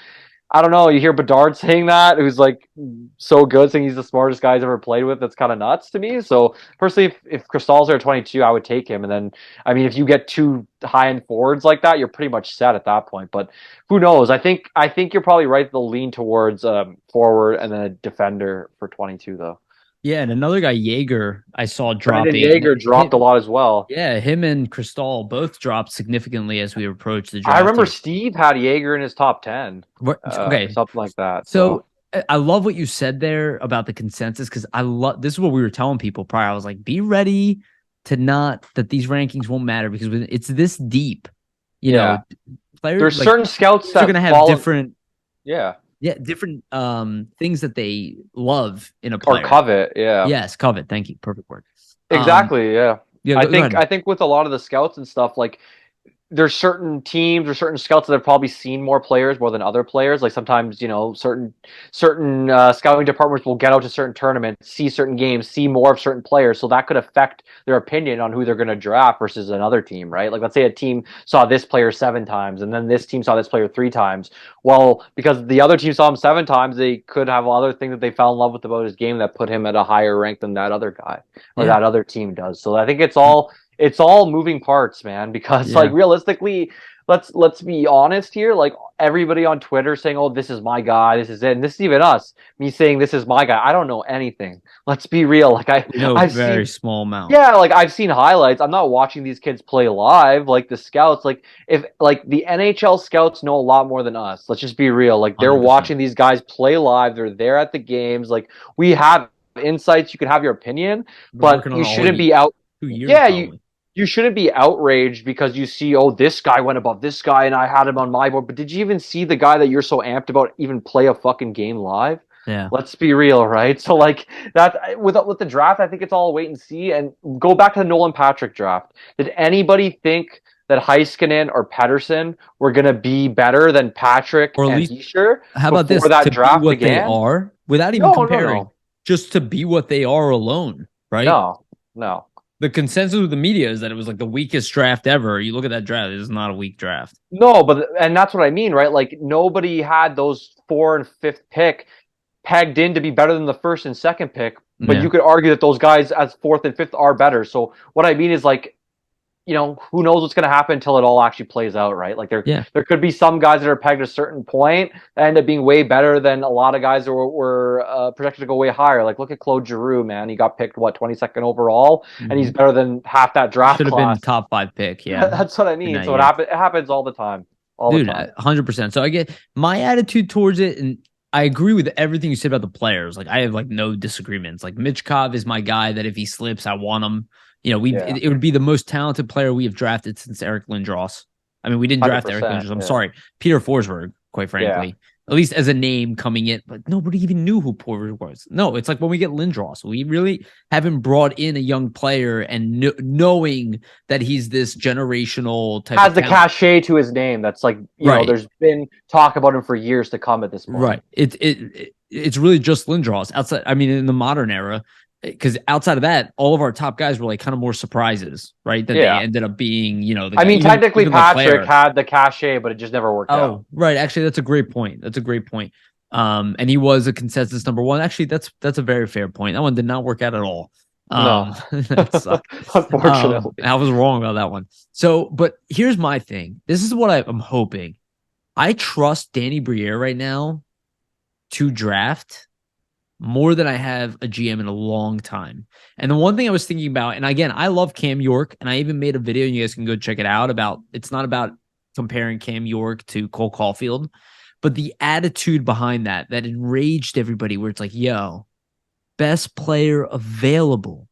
I don't know. You hear Bedard saying that, who's like so good, saying he's the smartest guy he's ever played with. That's kind of nuts to me. So personally, if Cristall's there at 22, I would take him. And then, I mean, if you get 2 high-end forwards like that, you're pretty much set at that point. But who knows? I think you're probably right. They'll lean towards forward and then a defender for 22, though. Yeah, and another guy, Jaeger, I saw dropping. Jaeger dropped a lot as well. Yeah, him and Cristall both dropped significantly as we approached the draft. I remember Steve had Jaeger in his top 10. Okay. Something like that. So I love what you said there about the consensus, because this is what we were telling people prior. I was like, be ready to not, that these rankings won't matter, because it's this deep. You know, players, there's certain scouts that are going to have different. Yeah. Yeah, different things that they love in a player. Or covet, yeah. Yes, covet. Thank you. Perfect word. Exactly, yeah. I think with a lot of the scouts and stuff, like, there's certain teams or certain scouts that have probably seen more players more than other players. Like, sometimes, certain scouting departments will get out to certain tournaments, see certain games, see more of certain players. So that could affect their opinion on who they're going to draft versus another team, right? Like, let's say a team saw this player 7 times and then this team saw this player 3 times. Well, because the other team saw him 7 times, they could have other things that they fell in love with about his game that put him at a higher rank than that other guy or that other team does. So I think it's all moving parts, man, because like, realistically, let's be honest here. Like, everybody on Twitter saying, oh, this is my guy, this is it. And this is even us, me saying this is my guy. I don't know anything. Let's be real. Like, I've very small amount. Yeah, like, I've seen highlights. I'm not watching these kids play live. Like, the scouts, like, if like the NHL scouts know a lot more than us. Let's just be real. Like, they're 100%. Watching these guys play live. They're there at the games. Like, we have insights. You can have your opinion, but you shouldn't be out. 2 years, you shouldn't be outraged because you see, oh, this guy went above this guy and I had him on my board. But did you even see the guy that you're so amped about even play a fucking game live? Yeah. Let's be real, right? So, like, that with the draft, I think it's all wait and see. And go back to the Nolan Patrick draft. Did anybody think that Heiskanen or Pettersson were going to be better than Patrick or and Hischier? How about this? That to draft be what began? They are, without even comparing, just to be what they are alone, right? No. The consensus with the media is that it was like the weakest draft ever. You look at that draft; it is not a weak draft. No, and that's what I mean, right? Like, nobody had those 4th and 5th pick pegged in to be better than the 1st and 2nd pick but you could argue that those guys as 4th and 5th are better. So what I mean is like, who knows what's going to happen until it all actually plays out, right? Like there could be some guys that are pegged at a certain point that end up being way better than a lot of guys that were projected to go way higher. Like look at Claude Giroux, man. He got picked 22nd overall, and he's better than half that draft Should have class. been top 5 pick. Yeah, that's what I mean. So it happens all the time. Dude, 100%. So I get my attitude towards it, and I agree with everything you said about the players. Like I have like no disagreements. Like Michkov is my guy that if he slips, I want him. It would be the most talented player we have drafted since Eric Lindros. I mean, we didn't draft Eric Lindros. I'm sorry. Peter Forsberg, quite frankly. At least as a name coming in, but nobody even knew who Forsberg was. No, it's like when we get Lindros, we really haven't brought in a young player and knowing that he's this generational type. Has the cachet to his name. That's like there's been talk about him for years to come at this point. Right. It's really just Lindros outside. I mean, in the modern era. Because outside of that, all of our top guys were like kind of more surprises, right? That they ended up being, technically Patrick had the cachet, but it just never worked out. Oh, right. Actually, that's a great point. And he was a consensus number 1. Actually, that's a very fair point. That one did not work out at all. No, unfortunately, I was wrong about that one. So, but here's my thing. This is what I'm hoping. I trust Danny Briere right now to draft more than I have a GM in a long time. And the one thing I was thinking about, and again, I love Cam York, and I even made a video, and you guys can go check it out, about it's not about comparing Cam York to Cole Caulfield, but the attitude behind that enraged everybody, where it's like, yo, best player available.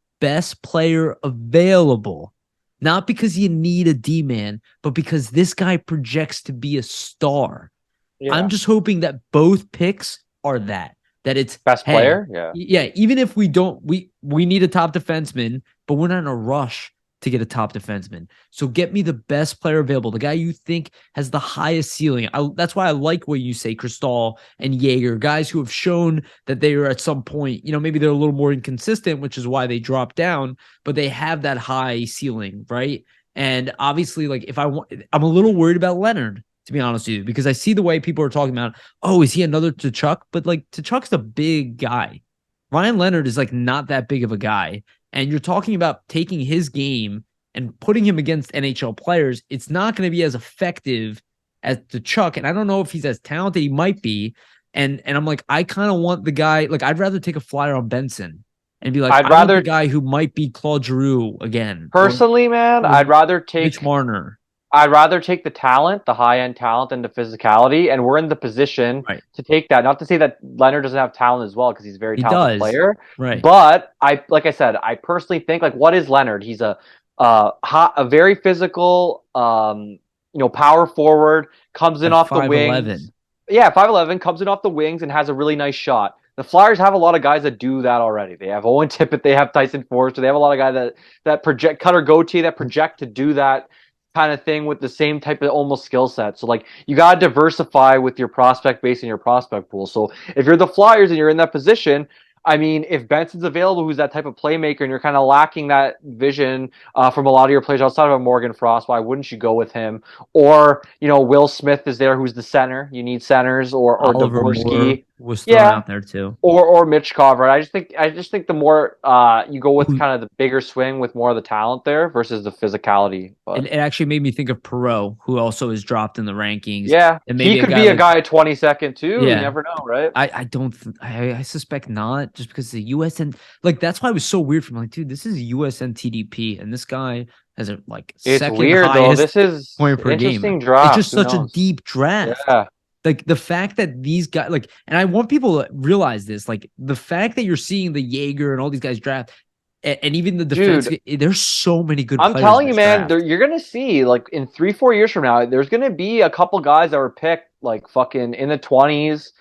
Not because you need a D-man, but because this guy projects to be a star. Yeah. I'm just hoping that both picks are that it's best player. Yeah. Even if we don't, we need a top defenseman, but we're not in a rush to get a top defenseman. So get me the best player available, the guy you think has the highest ceiling. That's why I like what you say, Cristal and Jaeger, guys who have shown that they are at some point, maybe they're a little more inconsistent, which is why they drop down, but they have that high ceiling, right? And obviously, like I'm a little worried about Leonard, to be honest with you, because I see the way people are talking about, oh, is he another Tkachuk? But like Tkachuk's a big guy. Ryan Leonard is like not that big of a guy. And you're talking about taking his game and putting him against NHL players. It's not going to be as effective as Tkachuk. And I don't know if he's as talented. He might be. And I'm like, I kind of want the guy, like I'd rather take a flyer on Benson and be like, I'd rather the guy who might be Claude Giroux again. Personally, man, I'd rather take Mitch Marner. I'd rather take the talent, the high-end talent, and the physicality, and we're in the position to take that. Not to say that Leonard doesn't have talent as well, because he's a very talented player. Right. But like I said, I personally think, like, what is Leonard? He's a very physical, power forward, comes in off the wings. Yeah, 5'11", comes in off the wings and has a really nice shot. The Flyers have a lot of guys that do that already. They have Owen Tippett, they have Tyson Forster, they have a lot of guys that project, Cutter Gauthier, that project to do that kind of thing with the same type of almost skill set. So like you got to diversify with your prospect base and your prospect pool. So if you're the Flyers and you're in that position, I mean, if Benson's available, who's that type of playmaker, and you're kind of lacking that vision from a lot of your players outside of a Morgan Frost, why wouldn't you go with him? Or, Will Smith is there, who's the center. You need centers, or Dvorsky was thrown out there too. Or Mitch Cover. I just think the more you go with kind of the bigger swing with more of the talent there versus the physicality. But it actually made me think of Perreault, who also is dropped in the rankings. Yeah, he could be a guy at 22nd too. Yeah. You never know, right? I suspect not, just because the USN, like, that's why it was so weird for me. Like, dude, this is USN TDP, and this guy has a it's second weird though. This is point per interesting game. Draft. It's just such a deep draft. Yeah. Like the fact that these guys, like, and I want people to realize this, like the fact that you're seeing the Jaeger and all these guys draft, and even the defense, there's so many good players. I'm telling you, man, you're going to see, like, in 3-4 years from now, there's going to be a couple guys that were picked, like, fucking in the 20s,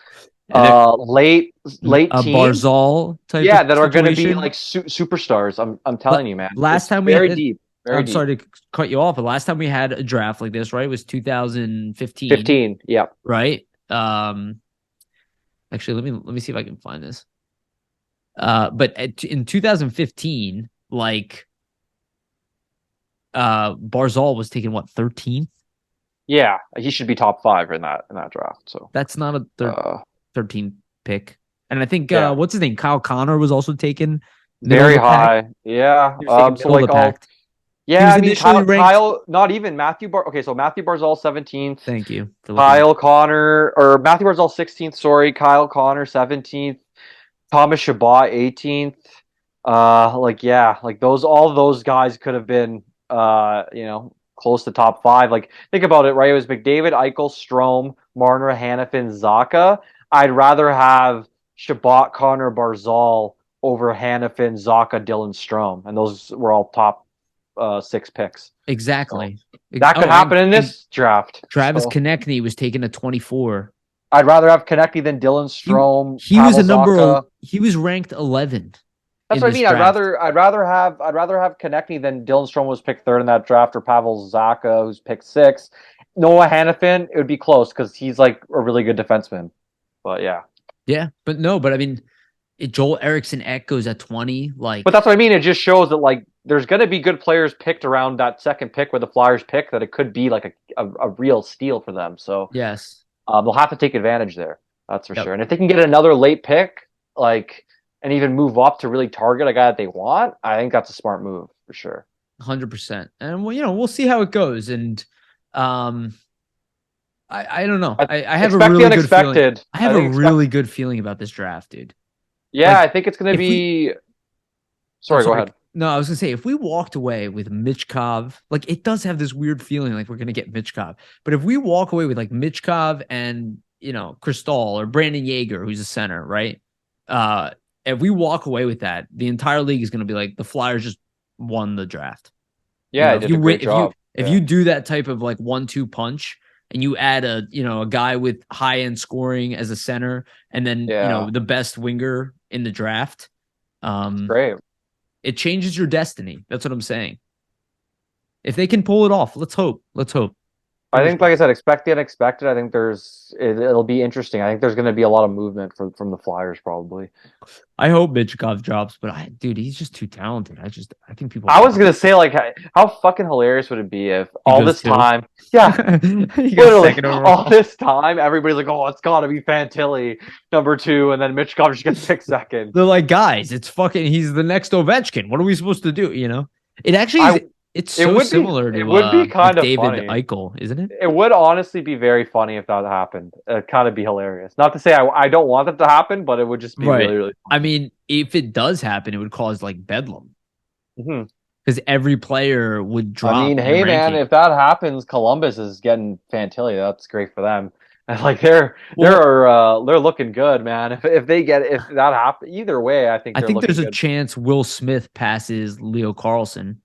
late teens. Barzal type that are going to be, like, superstars. I'm telling you, man. Last time we very deep. I'm sorry to cut you off, but last time we had a draft like this, right, was 2015. 15, yeah. Right? Actually, let me see if I can find this. But in 2015, like, Barzal was taken, what, 13th? Yeah, he should be top 5 in that draft. So that's not a 13th pick And I think what's his name? Kyle Connor was also taken very high. Yeah. So like I mean, Kyle, not even Matthew Bar. Okay, so Matthew Barzal 17th. Thank you. Kyle Connor, or Matthew Barzal 16th. Sorry, Kyle Connor 17th. Thomas Chabot 18th. All those guys could have been, close to top 5. Like, think about it, right? It was McDavid, Eichel, Strome, Marner, Hanifin, Zacha. I'd rather have Chabot, Connor, Barzal over Hanifin, Zacha, Dylan, Strome, and those were all top 6 picks. Exactly. So that could happen in this draft. Travis Konecny was taken at 24. I'd rather have Konecny than Dylan Strome. He was a number. He was ranked 11. That's what I mean. Draft. I'd rather have Konecny than Dylan Strome was picked 3rd in that draft, or Pavel Zacha, who's picked 6th. Noah Hanifin, it would be close because he's like a really good defenseman. But but I mean, Joel Eriksson Ek goes at 20. Like, but that's what I mean. It just shows that like there's going to be good players picked around that second pick where the Flyers pick, that it could be like a real steal for them. So yes, they'll have to take advantage there. That's for sure. And if they can get another late pick, like, and even move up to really target a guy that they want, I think that's a smart move for sure. 100%. And we'll see how it goes. And I don't know. I have a really good feeling. I have a really good feeling about this draft, dude. Yeah, I think it's going to be. Sorry, go ahead. No, I was going to say, if we walked away with Michkov, like, it does have this weird feeling like we're going to get Michkov. But if we walk away with like Michkov and, Kristall or Brandon Yeager, who's a center, right? If we walk away with that, the entire league is going to be like, the Flyers just won the draft. Yeah, did a great job. If you do that type of like 1-2 punch, and you add a guy with high end scoring as a center, and then the best winger in the draft, great. It changes your destiny. That's what I'm saying. If they can pull it off, let's hope. I think, like I said, expect the unexpected. I think it'll be interesting. I think there's going to be a lot of movement from the Flyers probably. I hope Michkov drops, but dude, he's just too talented. I think people. I was going to say, like, how fucking hilarious would it be if all this time, literally all this time, everybody's like, oh, it's got to be Fantilli number 2, and then Michkov just gets picked 2nd. They're like, guys, he's the next Ovechkin. What are we supposed to do? It actually is. It's so similar to David funny. Eichel, isn't it? It would honestly be very funny if that happened. It'd kind of be hilarious. Not to say I don't want it to happen, but it would just be really, really funny. I mean, if it does happen, it would cause like bedlam. Mm-hmm. Because every player would drop. I mean, hey man, if that happens, Columbus is getting Fantilli. That's great for them. And like they're looking good, man. If that happens, either way, I think there's a chance Will Smith passes Leo Carlson.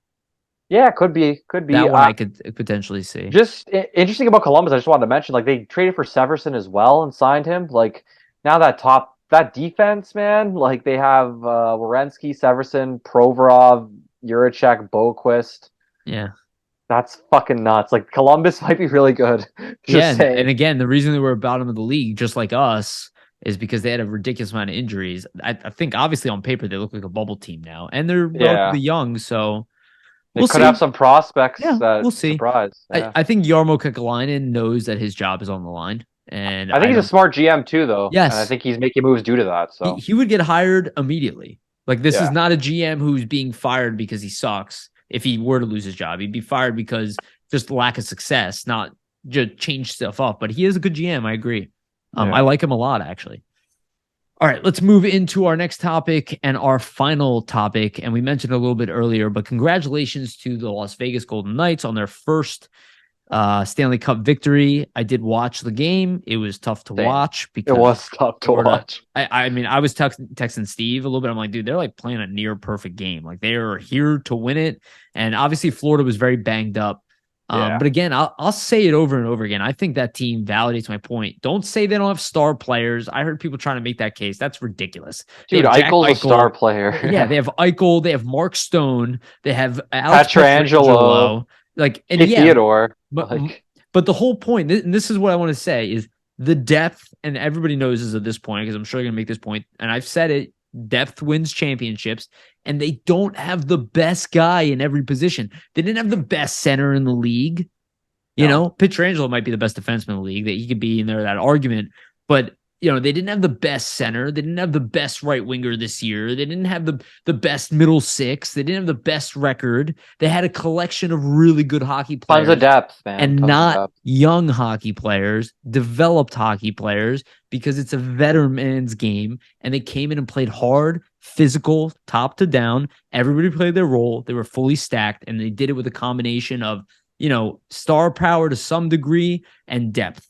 Yeah, could be. That one I could potentially see. Just interesting about Columbus, I just wanted to mention, like, they traded for Severson as well and signed him. Like, now that defense, man, like, they have Werenski, Severson, Provorov, Juracek, Boquist. Yeah. That's fucking nuts. Like, Columbus might be really good. And again, the reason they were bottom of the league, just like us, is because they had a ridiculous amount of injuries. I think, obviously, on paper, they look like a bubble team now. And they're relatively young, so... They could have some prospects. Yeah, we'll see. Surprise. Yeah. I think Jarmo Kekalainen knows that his job is on the line, and I think he's a smart GM too, though. Yes, and I think he's making moves due to that. So he would get hired immediately. Like, this is not a GM who's being fired because he sucks. If he were to lose his job, he'd be fired because just lack of success, not just change stuff up. But he is a good GM. I agree. I like him a lot, actually. All right, let's move into our next topic and our final topic. And we mentioned it a little bit earlier, but congratulations to the Las Vegas Golden Knights on their first Stanley Cup victory. I did watch the game. It was tough to watch. Because it was tough to watch. I mean, I was texting Steve a little bit. I'm like, dude, they're like playing a near perfect game. Like, they are here to win it. And obviously Florida was very banged up. But again, I'll say it over and over again. I think that team validates my point. Don't say they don't have star players. I heard people trying to make that case. That's ridiculous. Dude, Eichel's a star player. Yeah, they have Eichel. They have Mark Stone. They have Alex Pietrangelo. Like, and Theodore. But the whole point, and this is what I want to say, is the depth, and everybody knows this at this point, because I'm sure you're going to make this point, and I've said it, depth wins championships, and they don't have the best guy in every position. They didn't have the best center in the league. You know, Pietrangelo might be the best defenseman in the league, that he could be in there, that argument, but they didn't have the best center. They didn't have the best right winger this year. They didn't have the best middle six. They didn't have the best record. They had a collection of really good hockey players. Tons of depth, man. And not young hockey players, developed hockey players, because it's a veteran's game. And they came in and played hard, physical, top to down. Everybody played their role. They were fully stacked, and they did it with a combination of, star power to some degree and depth.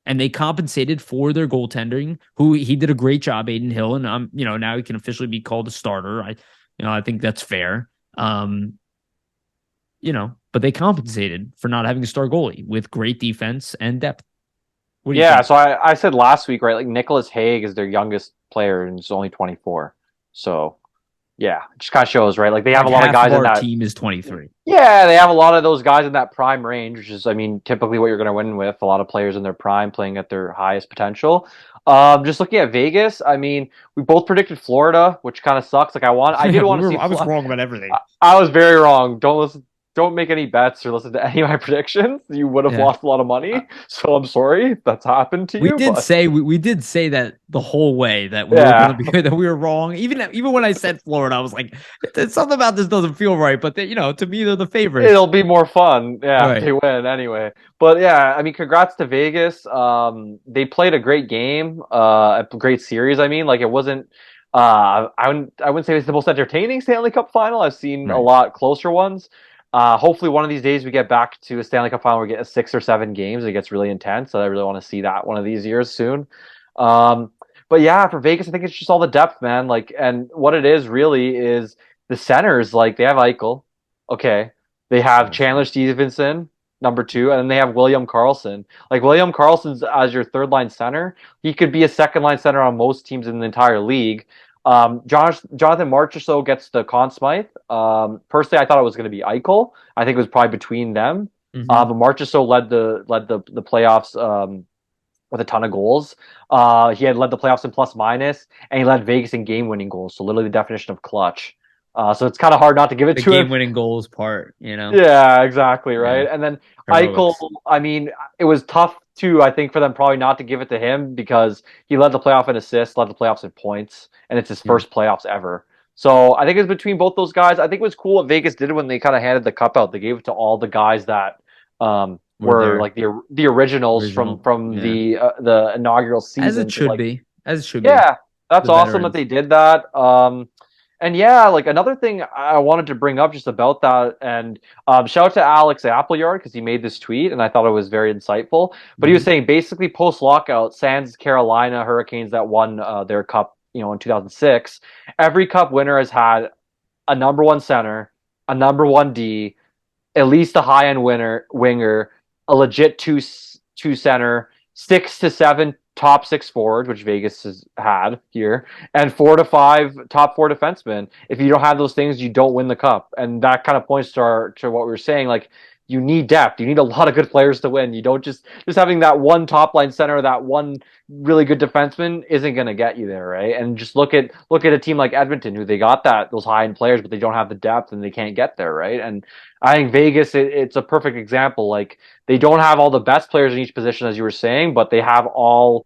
And they compensated for their goaltending, who he did a great job, Aiden Hill, and now he can officially be called a starter. I think that's fair. But they compensated for not having a star goalie with great defense and depth. So I said last week, right? Like Nicholas Hague is their youngest player and he's only 24. So yeah, it just kind of shows, right? Like they have a lot of guys in that team is 23. Yeah, they have a lot of those guys in that prime range, which is, typically what you're going to win with. A lot of players in their prime playing at their highest potential. Just looking at Vegas, we both predicted Florida, which kind of sucks. Like I was wrong about everything. I was very wrong. Don't make any bets or listen to any of my predictions. You would have lost a lot of money. So I'm sorry that's happened to you. We did say that the whole way that we were going to be that we were wrong. Even when I said Florida, I was like, something about this doesn't feel right. But to me, they're the favorites. It'll be more fun, if they win anyway. But congrats to Vegas. They played a great game, a great series. It wasn't. I wouldn't say it's the most entertaining Stanley Cup final. I've seen a lot closer ones. Hopefully one of these days we get back to a Stanley Cup final where we get 6 or 7 games. It gets really intense. So I really want to see that one of these years soon. But for Vegas, I think it's just all the depth, man. And what it is really is the centers. They have Eichel. Okay. They have Chandler Stevenson, number 2, and then they have William Karlsson. William Karlsson's as your third line center. He could be a second line center on most teams in the entire league. Jonathan Marchessault gets the Conn Smythe. Personally, I thought it was going to be Eichel. I think it was probably between them. Mm-hmm. But Marchessault led the playoffs with a ton of goals. He had led the playoffs in plus minus, and he led Vegas in game-winning goals. So literally the definition of clutch. So it's kind of hard not to give it to him. The game-winning goals part, Yeah, exactly, right? Yeah. And then Eichel, it was tough too, I think, for them probably not to give it to him because he led the playoff in assists, led the playoffs in points, and it's his first playoffs ever. So I think it's between both those guys. I think it was cool what Vegas did when they kind of handed the cup out. They gave it to all the guys that were like the originals from the inaugural season. As it should be. Yeah, that's awesome that they did that. And another thing I wanted to bring up just about that, and shout out to Alex Appleyard because he made this tweet, and I thought it was very insightful. But he was saying basically post-lockout, sans Carolina Hurricanes that won their cup, in 2006, every cup winner has had a number 1 center, a number 1 D, at least a high-end winger, a legit two center, 6 to 7 top 6 forwards, which Vegas has had here, and 4 to 5 top 4 defensemen. If you don't have those things, you don't win the cup. And that kind of points to what we were saying. You need depth. You need a lot of good players to win. You don't just having that one top line center, that one really good defenseman isn't going to get you there, right? And just look at a team like Edmonton, who they got those high end players, but they don't have the depth and they can't get there, right? And I think Vegas, it's a perfect example. They don't have all the best players in each position, as you were saying, but they have all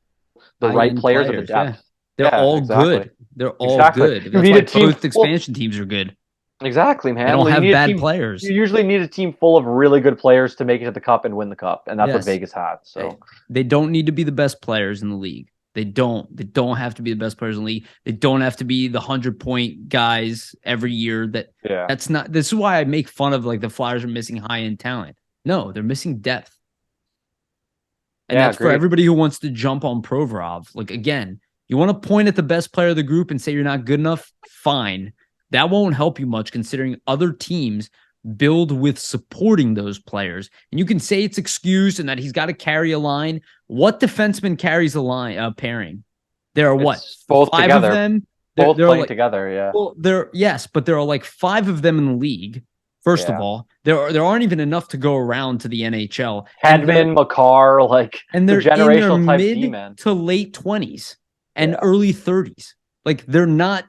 the right players of the depth. Yeah. They're all good. They're all good. That's you need a team. Both expansion teams are good. Exactly, man. They don't have bad players. You usually need a team full of really good players to make it to the cup and win the cup, and that's what Vegas had. So they don't need to be the best players in the league. They don't have to be the best players in the league. They don't have to be the 100-point guys every year. That's not. This is why I make fun of the Flyers are missing high-end talent. No, they're missing depth. And that's for everybody who wants to jump on Provorov. Again, you want to point at the best player of the group and say you're not good enough? Fine. That won't help you much considering other teams build with supporting those players. And you can say it's excuse and that he's got to carry a line. What defenseman carries a line pairing? There are both 5 together. Of them? Both playing together, yeah. Well, but there are 5 of them in the league. First of all, there aren't even enough to go around to the NHL. Hedman, Makar, and they're generational in type their team, man. to late 20s and early 30s. They're not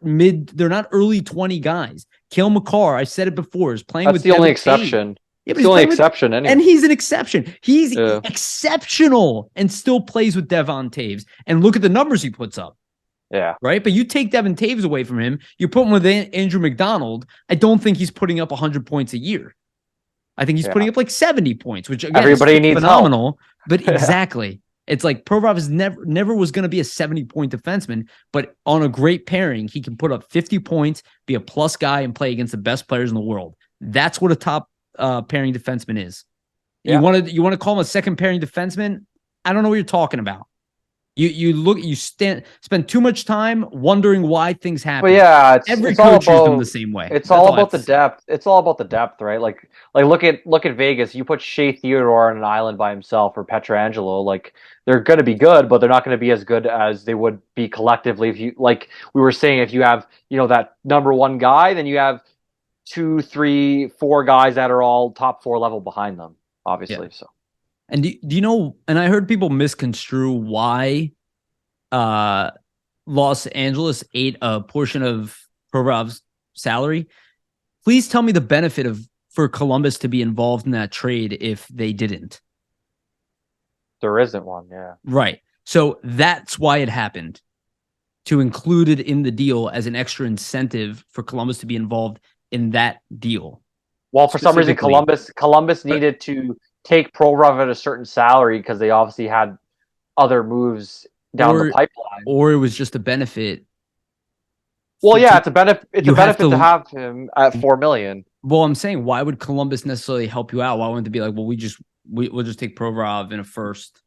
early 20 guys. Cale Makar, I said it before, is playing with the only Devin exception. Yeah, but he's the only exception anyway. And he's an exception. He's exceptional and still plays with Devon Taves. And look at the numbers he puts up. Yeah. Right? But you take Devon Taves away from him, you put him with Andrew McDonald, I don't think he's putting up 100 points a year. I think he's putting up like 70 points, which again, everybody needs phenomenal. Help. But exactly. It's like Provorov is never was going to be a 70-point defenseman, but on a great pairing, he can put up 50 points, be a plus guy, and play against the best players in the world. That's what a top pairing defenseman is. Yeah. You want to call him a second pairing defenseman? I don't know what you're talking about. You spend too much time wondering why things happen. But yeah, every coach treats them the same way. It's all about the depth. It's all about the depth, right? Like look at Vegas. You put Shea Theodore on an island by himself or Pietrangelo, like they're going to be good, but they're not going to be as good as they would be collectively. If you, like we were saying, if you have, that number one guy, then you have 2, 3, 4 guys that are all top 4 level behind them, obviously. Yeah. So. And do you know, and I heard people misconstrue why Los Angeles ate a portion of Provorov's salary. Please tell me the benefit for Columbus to be involved in that trade if they didn't. There isn't one, yeah. Right. So that's why it happened, to include it in the deal as an extra incentive for Columbus to be involved in that deal. Well, for some reason, Columbus needed to take Provorov at a certain salary because they obviously had other moves down the pipeline, or it was just a benefit. Well, yeah, it's a benefit. It's a benefit to have him at $4 million. Well, I'm saying, why would Columbus necessarily help you out? Why wouldn't it be like, well, we'll just take Provorov in a first,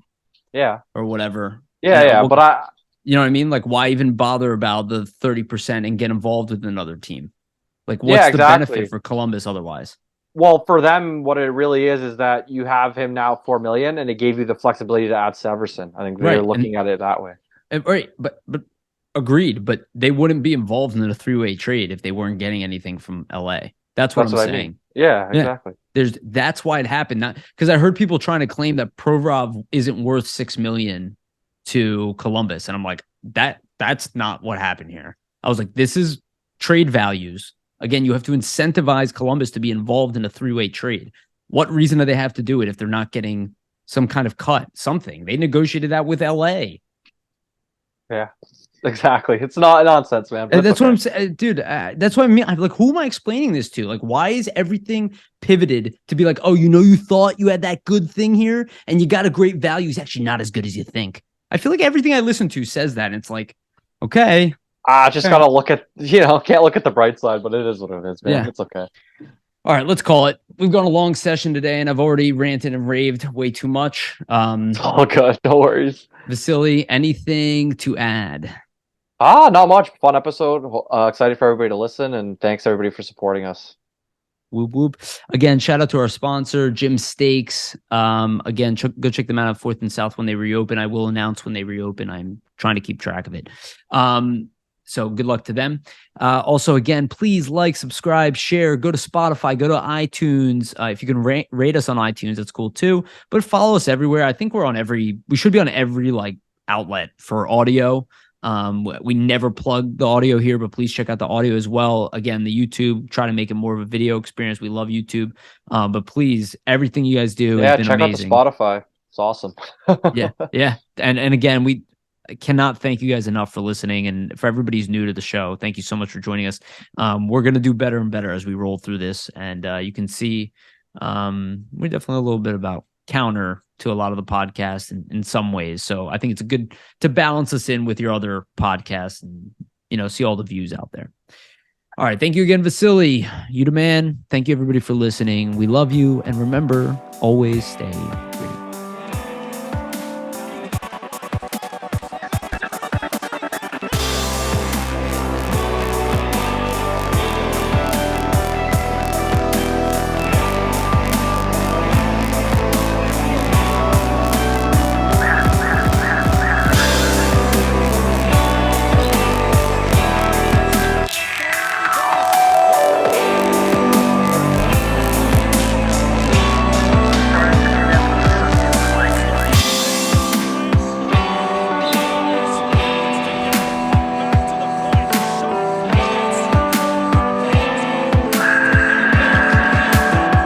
or whatever. Yeah, but you know what I mean? Like, why even bother about the 30% and get involved with another team? Like, what's the benefit for Columbus otherwise? Well, for them, what it really is that you have him now $4 million, and it gave you the flexibility to add Severson. I think they're looking at it that way. Right, but agreed. But they wouldn't be involved in a 3-way trade if they weren't getting anything from LA. That's what I'm saying. I mean. Yeah, exactly. That's why it happened. Not because I heard people trying to claim that Provorov isn't worth $6 million to Columbus, and I'm like, that's not what happened here. I was like, this is trade values. Again, you have to incentivize Columbus to be involved in a 3-way trade. What reason do they have to do it if they're not getting some kind of cut, something? They negotiated that with LA. Yeah, exactly. It's not nonsense, man. That's what I'm saying, dude. That's what I mean. I'm like, who am I explaining this to? Like, why is everything pivoted to be like, oh, you thought you had that good thing here and you got a great value. It's actually not as good as you think. I feel like everything I listen to says that. And it's like, okay. Just gotta look at, can't look at the bright side, but it is what it is, man. Yeah. It's okay. All right, let's call it. We've gone a long session today, and I've already ranted and raved way too much. Oh, God, no worries. Vasili, anything to add? Not much. Fun episode. Excited for everybody to listen, and thanks everybody for supporting us. Whoop, whoop. Again, shout out to our sponsor, Jim Steaks. Again, go check them out at 4th and South when they reopen. I will announce when they reopen. I'm trying to keep track of it. So good luck to them. Also, again, please like, subscribe, share, go to Spotify, go to iTunes. If you can rate us on iTunes, that's cool too. But follow us everywhere. I think we should be on every outlet for audio. We never plug the audio here, but please check out the audio as well. Again, the YouTube, try to make it more of a video experience. We love YouTube. But please, everything you guys do has been amazing. Check out the Spotify. It's awesome. Yeah. And again, I cannot thank you guys enough for listening, and for everybody who's new to the show, thank you so much for joining us. We're going to do better and better as we roll through this, and you can see we're definitely a little bit about counter to a lot of the podcasts in some ways. So I think it's good to balance us in with your other podcasts and see all the views out there. All right, thank you again, Vasili. You the man. Thank you everybody for listening. We love you, and remember, always stay